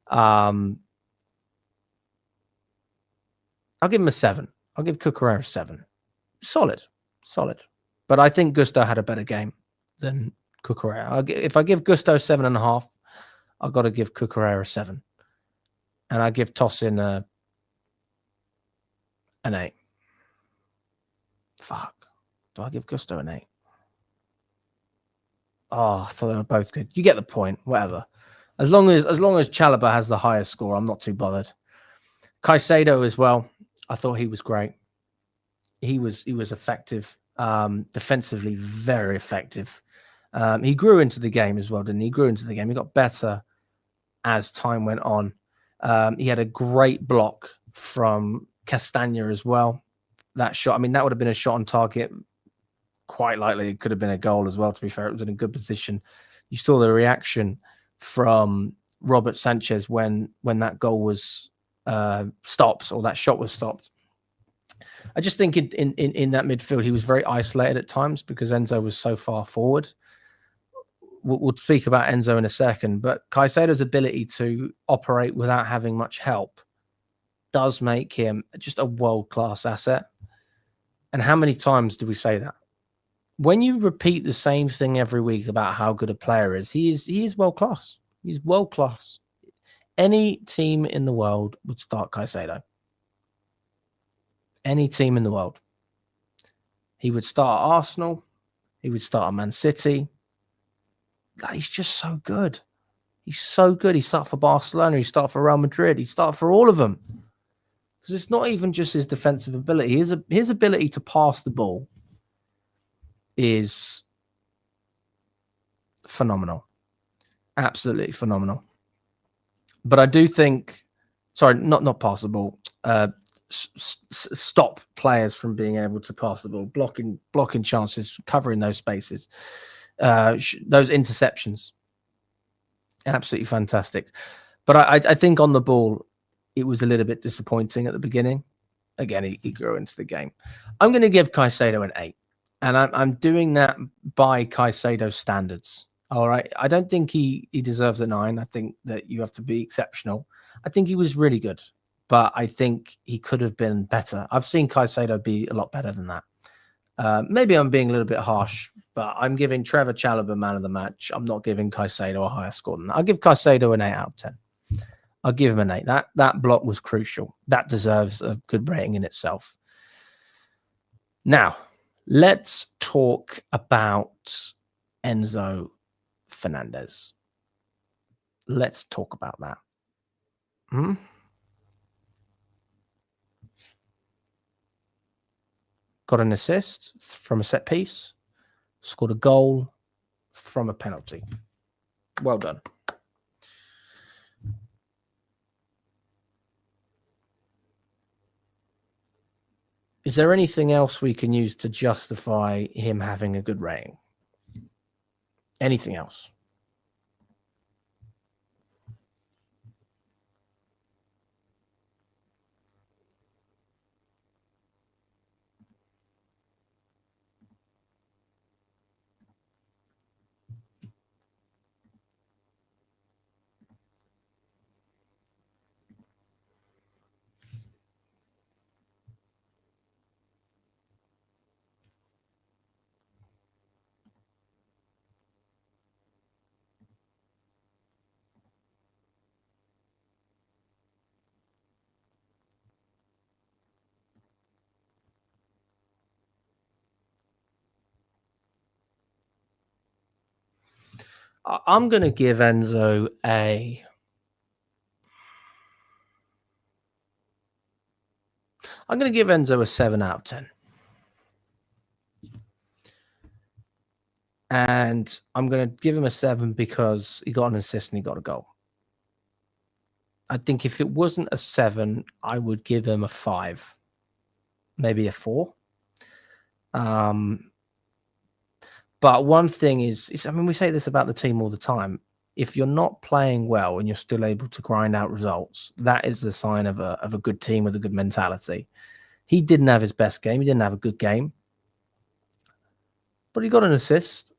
[SPEAKER 1] I'll give him a 7. I'll give Cucurella a 7. Solid. But I think Gusto had a better game than Cucurella. If I give Gusto 7.5, I've got to give Cucurella a 7. And I give Tosin an 8. Fuck. Do I give Gusto an 8? Oh, I thought they were both good. You get the point. Whatever. As long as Chalobah has the highest score, I'm not too bothered. Caicedo as well. I thought he was great. He was effective. Defensively, very effective. He grew into the game as well, didn't he? He grew into the game. He got better as time went on. He had a great block from Castagna as well. That shot, I mean, that would have been a shot on target. Quite likely it could have been a goal as well, to be fair. It was in a good position. You saw the reaction from Robert Sanchez when that goal was stopped, or that shot was stopped. I just think in that midfield, he was very isolated at times because Enzo was so far forward. We'll speak about Enzo in a second, but Caicedo's ability to operate without having much help does make him just a world-class asset. And how many times do we say that? When you repeat the same thing every week about how good a player is, he is world-class. He's world-class. Any team in the world would start Caicedo. Any team in the world. He would start at Arsenal. He would start at Man City. He's just so good. He's so good. He started for Barcelona. He started for Real Madrid. He started for all of them. Because it's not even just his defensive ability. His ability to pass the ball is phenomenal. Absolutely phenomenal. But I do think, sorry, not pass the ball. Stop players from being able to pass the ball, blocking chances, covering those spaces, those interceptions. Absolutely fantastic. But I think on the ball, it was a little bit disappointing at the beginning. Again, he grew into the game. I'm going to give Caicedo an 8. And I'm doing that by Caicedo standards. All right. I don't think he deserves a 9. I think that you have to be exceptional. I think he was really good, but I think he could have been better. I've seen Caicedo be a lot better than that. Maybe I'm being a little bit harsh, but I'm giving Trevor Chalobah man of the match. I'm not giving Caicedo a higher score than that. I'll give Caicedo an 8 out of 10. I'll give him an 8. That block was crucial. That deserves a good rating in itself. Now, let's talk about Enzo Fernandez. Let's talk about that. Got an assist from a set piece. Scored a goal from a penalty. Well done. Is there anything else we can use to justify him having a good rating? Anything else? I'm going to give Enzo a... I'm going to give Enzo a 7 out of 10. And I'm going to give him a 7 because he got an assist and he got a goal. I think if it wasn't a 7, I would give him a 5. Maybe a 4. But one thing is, I mean, we say this about the team all the time. If you're not playing well and you're still able to grind out results, that is the sign of a good team with a good mentality. He didn't have his best game. He didn't have a good game. But he got an assist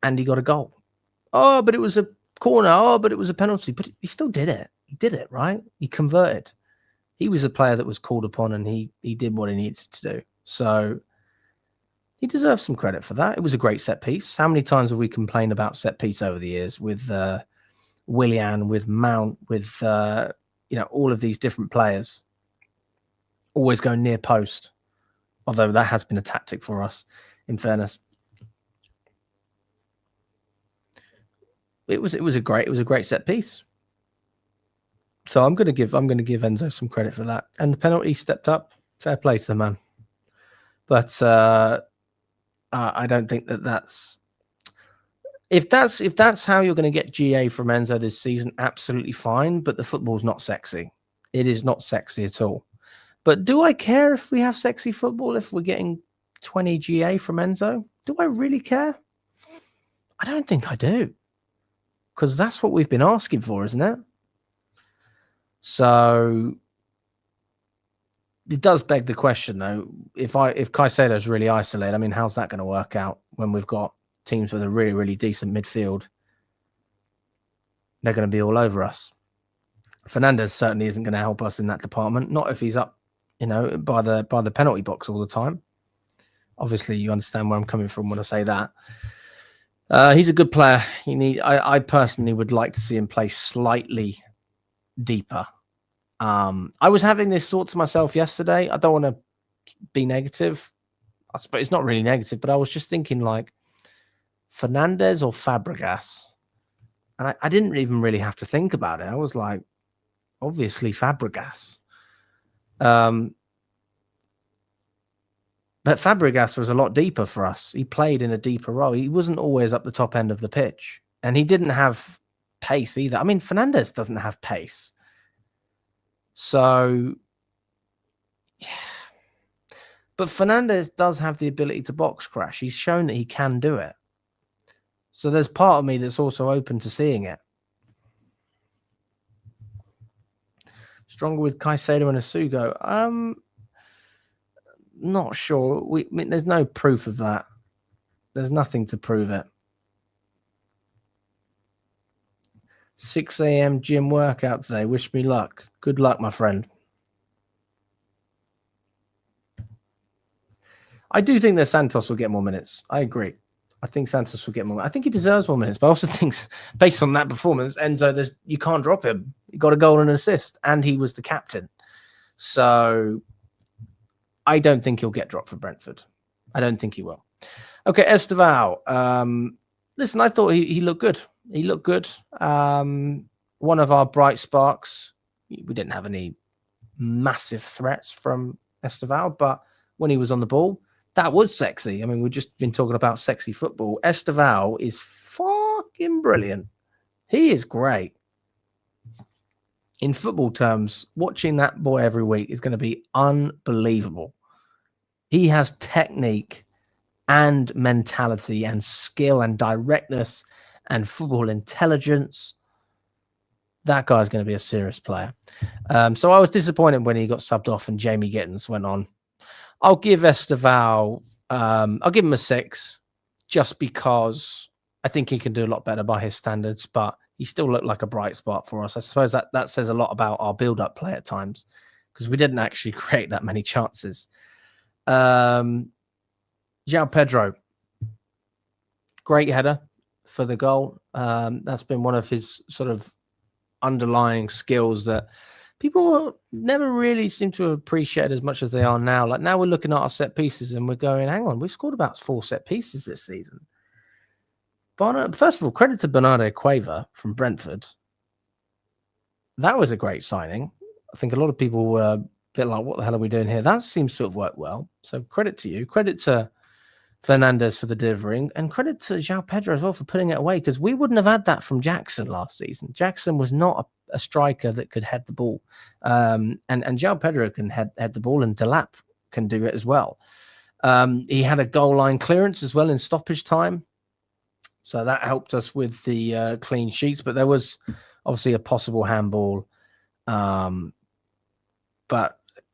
[SPEAKER 1] and he got a goal. Oh, but it was a corner. Oh, but it was a penalty. But he still did it. he did it, right? He converted. He was a player that was called upon, and he did what he needed to do. So he deserves some credit for that. It was a great set piece. How many times have we complained about set piece over the years with Willian, with Mount, with all of these different players always going near post? Although that has been a tactic for us, in fairness. It was a great set piece. So I'm gonna give Enzo some credit for that. And the penalty stepped up. Fair play to the man. But I don't think that's if that's how you're going to get GA from Enzo this season, absolutely fine. But the football's not sexy. It is not sexy at all. But do I care if we have sexy football if we're getting 20 GA from Enzo? Do I really care? I don't think I do. Because that's what we've been asking for, isn't it? So it does beg the question, though. If Caicedo's really isolated, I mean, how's that going to work out when we've got teams with a really, really decent midfield? They're going to be all over us. Fernandez certainly isn't going to help us in that department. Not if he's up, by the penalty box all the time. Obviously, you understand where I'm coming from when I say that. He's a good player. I personally would like to see him play slightly deeper. I was having this thought to myself yesterday. I don't want to be negative. I suppose it's not really negative, but I was just thinking like Fernandez or Fabregas. And I didn't even really have to think about it. I was like, obviously Fabregas. But Fabregas was a lot deeper for us. He played in a deeper role. He wasn't always up the top end of the pitch. And he didn't have pace either. I mean, Fernandez doesn't have pace. So, yeah. But Fernandez does have the ability to box crash. He's shown that he can do it. So there's part of me that's also open to seeing it. Stronger with Caicedo and Asugo. Not sure. I mean, there's no proof of that. There's nothing to prove it. 6 a.m. gym workout today. Wish me luck. Good luck, my friend. I do think that Santos will get more minutes. I agree. I think Santos will get more. I think he deserves more minutes. But I also think, based on that performance, Enzo, you can't drop him. He got a goal and an assist, and he was the captain. So I don't think he'll get dropped for Brentford. I don't think he will. Okay, Esteval. Listen, I thought he looked good. He looked good. One of our bright sparks. We didn't have any massive threats from Esteval, but when he was on the ball, that was sexy. I mean, we've just been talking about sexy football. Esteval is fucking brilliant. He is great. In football terms, watching that boy every week is going to be unbelievable. He has technique and mentality and skill and directness and football intelligence. That guy's going to be a serious player. So I was disappointed when he got subbed off and Jamie Gittins went on. I'll give Esteval, I'll give him a 6 just because I think he can do a lot better by his standards, but he still looked like a bright spot for us. I suppose that says a lot about our build-up play at times because we didn't actually create that many chances. João Pedro, great header for the goal. That's been one of his sort of underlying skills that people never really seem to appreciate as much as they are now. Like now we're looking at our set pieces and we're going, hang on, we've scored about 4 set pieces this season. First of all, credit to Bernardo Cueva from Brentford. That was a great signing. I think a lot of people were a bit like, what the hell are we doing here? That seems to have worked well. So credit to you. Credit to Fernandez for the delivering, and credit to João Pedro as well for putting it away, because we wouldn't have had that from Jackson last season. Jackson was not a striker that could head the ball. And João Pedro can head the ball, and Delap can do it as well. He had a goal line clearance as well in stoppage time. So that helped us with the clean sheets, but there was obviously a possible handball. But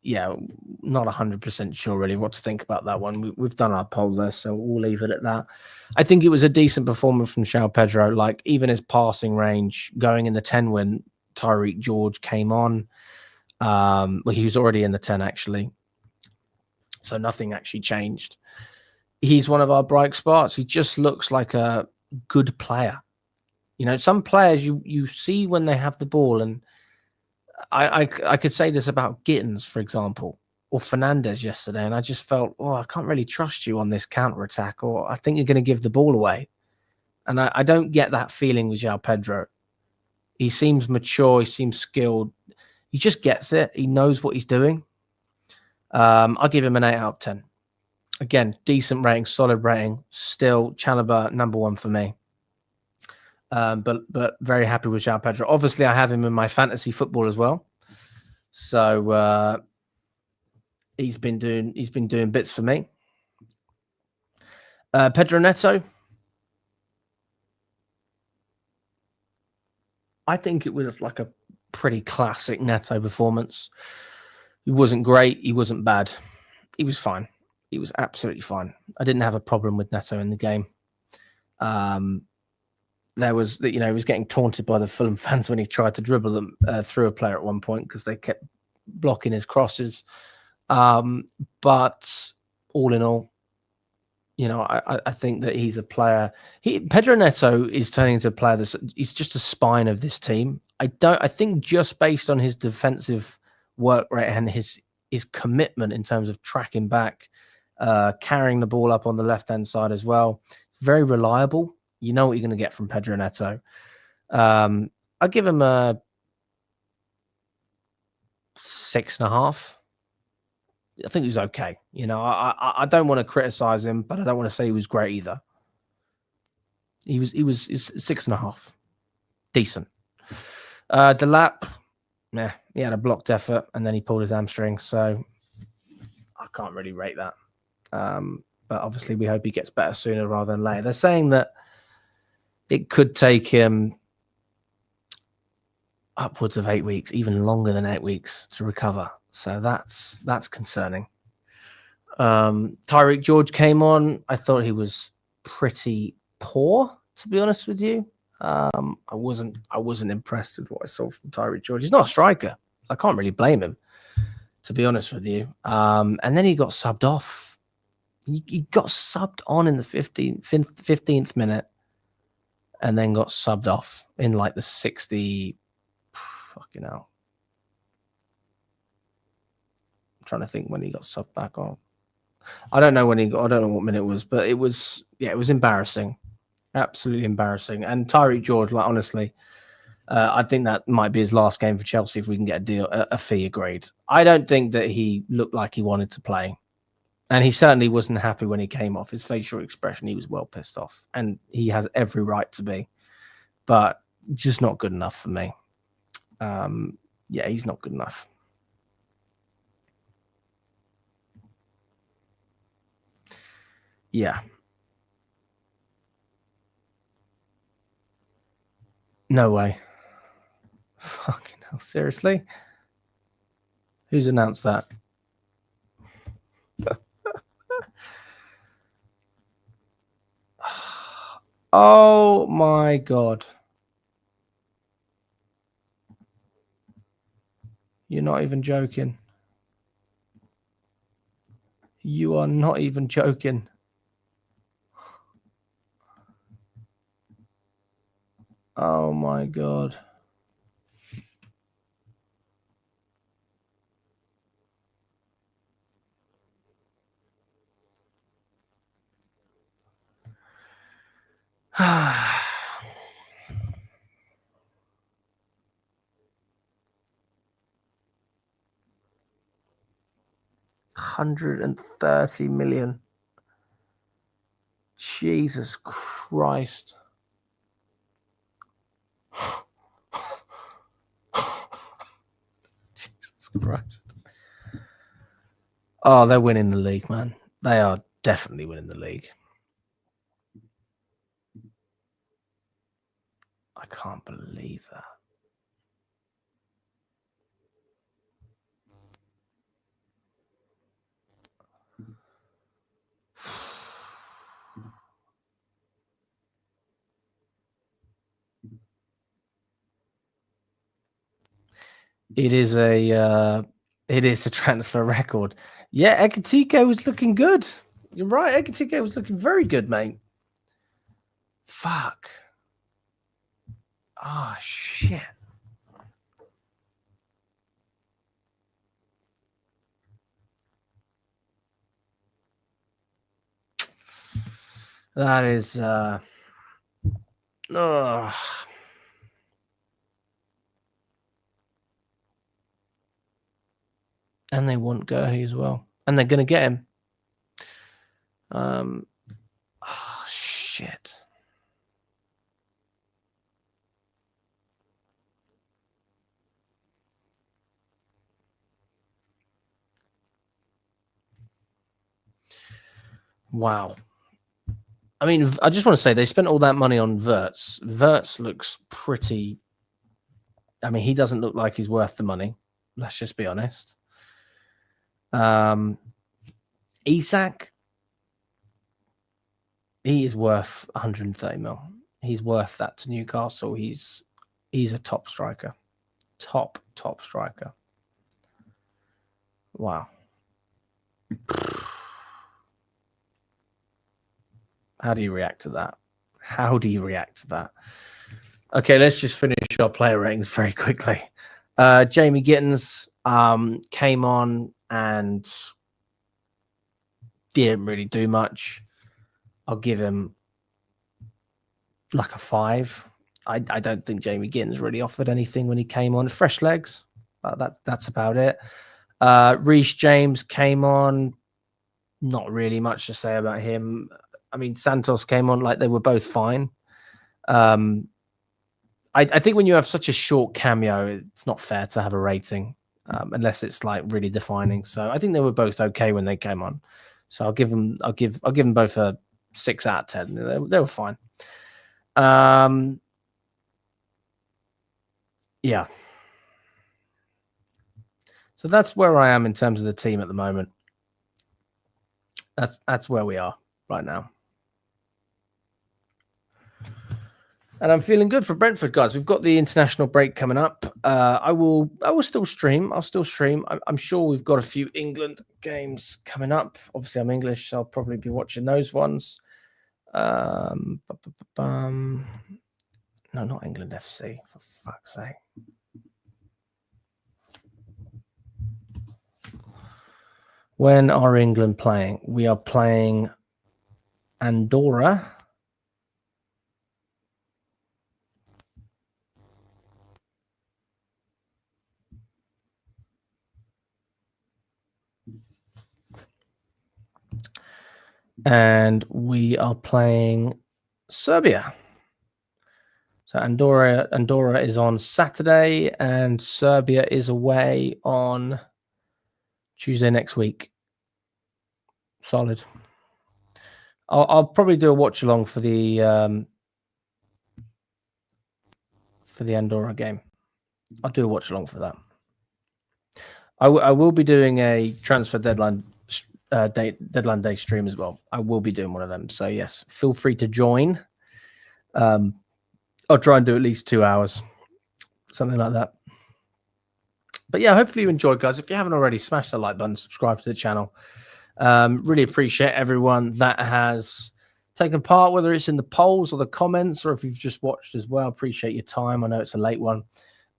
[SPEAKER 1] yeah, not 100% sure really what to think about that one. We've done our poll there, so we'll leave it at that. I think it was a decent performance from João Pedro. Like even his passing range, going in the 10 win Tyreek George came on. Well, he was already in the 10 actually, so nothing actually changed. He's one of our bright spots. He just looks like a good player. You know, some players you see when they have the ball, and I could say this about Gittins, for example, or Fernandez yesterday, and I just felt, oh, I can't really trust you on this counter attack, or I think you're going to give the ball away. And I don't get that feeling with João Pedro. He seems mature. He seems skilled. He just gets it. He knows what he's doing. I'll give him an 8 out of 10. Again, decent rating, solid rating. Still, Chalobah #1 for me. But very happy with João Pedro. Obviously, I have him in my fantasy football as well. So he's been doing bits for me. Pedro Neto. I think it was like a pretty classic Neto performance. He wasn't great. He wasn't bad. He was fine. He was absolutely fine. I didn't have a problem with Neto in the game. There was, he was getting taunted by the Fulham fans when he tried to dribble them through a player at one point because they kept blocking his crosses. But all in all, I think that he's a player. Pedro Neto is turning into a player he's just a spine of this team. I think just based on his defensive work rate and his commitment in terms of tracking back, carrying the ball up on the left-hand side as well. Very reliable. You know what you're going to get from Pedro Neto. I'll give him a 6.5. I think he was okay. I don't want to criticize him, but I don't want to say he was great either. He was 6.5. Decent. Delap, he had a blocked effort and then he pulled his hamstring, so I can't really rate that. But obviously we hope he gets better sooner rather than later. They're saying that it could take him upwards of 8 weeks, even longer than 8 weeks to recover. So that's concerning. Tyreek George came on. I thought he was pretty poor, to be honest with you. I wasn't impressed with what I saw from Tyreek George. He's not a striker, so I can't really blame him, to be honest with you. And then he got subbed off. He got subbed on in the 15th minute and then got subbed off in like the 60. Fucking hell. I'm trying to think when he got subbed back on. I don't know when he got, I don't know what minute it was, but it was embarrassing. Absolutely embarrassing. And Tyreek George, like, honestly, I think that might be his last game for Chelsea if we can get a fee agreed. I don't think that he looked like he wanted to play. And he certainly wasn't happy when he came off. His facial expression, he was well pissed off. And he has every right to be. But just not good enough for me. He's not good enough. Yeah. No way. Fucking hell. Seriously? Who's announced that? Oh my God. You're not even joking. You are not even joking. Oh my God. $130 million. Jesus Christ. Jesus Christ. Oh, they're winning the league, man. They are definitely winning the league. I can't believe that. It is a transfer record. Yeah, Ekatike was looking good. You're right. Ekatike was looking very good, mate. Fuck. Oh, shit. That is and they want Gerhe as well. And they're gonna get him. Oh shit. Wow. I mean, I just want to say they spent all that money on Wirtz. Wirtz looks pretty. I mean, he doesn't look like he's worth the money. Let's just be honest. Isak, he is worth 130 mil. He's worth that to Newcastle. He's a top striker. Top striker. Wow. How do you react to that? Okay, let's just finish our player ratings very quickly. Jamie Gittins came on and didn't really do much. I'll give him like a 5. I don't think Jamie Gittins really offered anything when he came on. Fresh legs. That's about it. Reece James came on. Not really much to say about him. I mean, Santos came on like they were both fine. I think when you have such a short cameo, it's not fair to have a rating unless it's like really defining. So I think they were both okay when they came on. So I'll give them both a 6 out of 10. They were fine. Yeah. So that's where I am in terms of the team at the moment. That's where we are right now. And I'm feeling good for Brentford, guys. We've got the international break coming up. I will still stream. I'll still stream. I'm sure we've got a few England games coming up. Obviously, I'm English, so I'll probably be watching those ones. No, not England FC, for fuck's sake. When are England playing? We are playing Andorra. And we are playing Serbia. So Andorra is on Saturday, and Serbia is away on Tuesday next week. Solid. I'll probably do a watch along for the Andorra game. I'll do a watch along for that. I will be doing a transfer deadline day stream as well. I will be doing one of them. So yes, feel free to join. I'll try and do at least 2 hours, something like that. But yeah, hopefully you enjoyed, guys. If you haven't already, smash the like button, subscribe to the channel. Really appreciate everyone that has taken part, whether it's in the polls or the comments, or if you've just watched as well. Appreciate your time. I know it's a late one.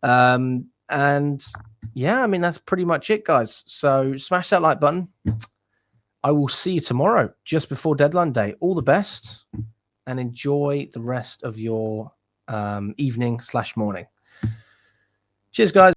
[SPEAKER 1] And yeah, I mean, that's pretty much it, guys. So smash that like button. I will see you tomorrow, just before deadline day. All the best and enjoy the rest of your evening/morning. Cheers, guys.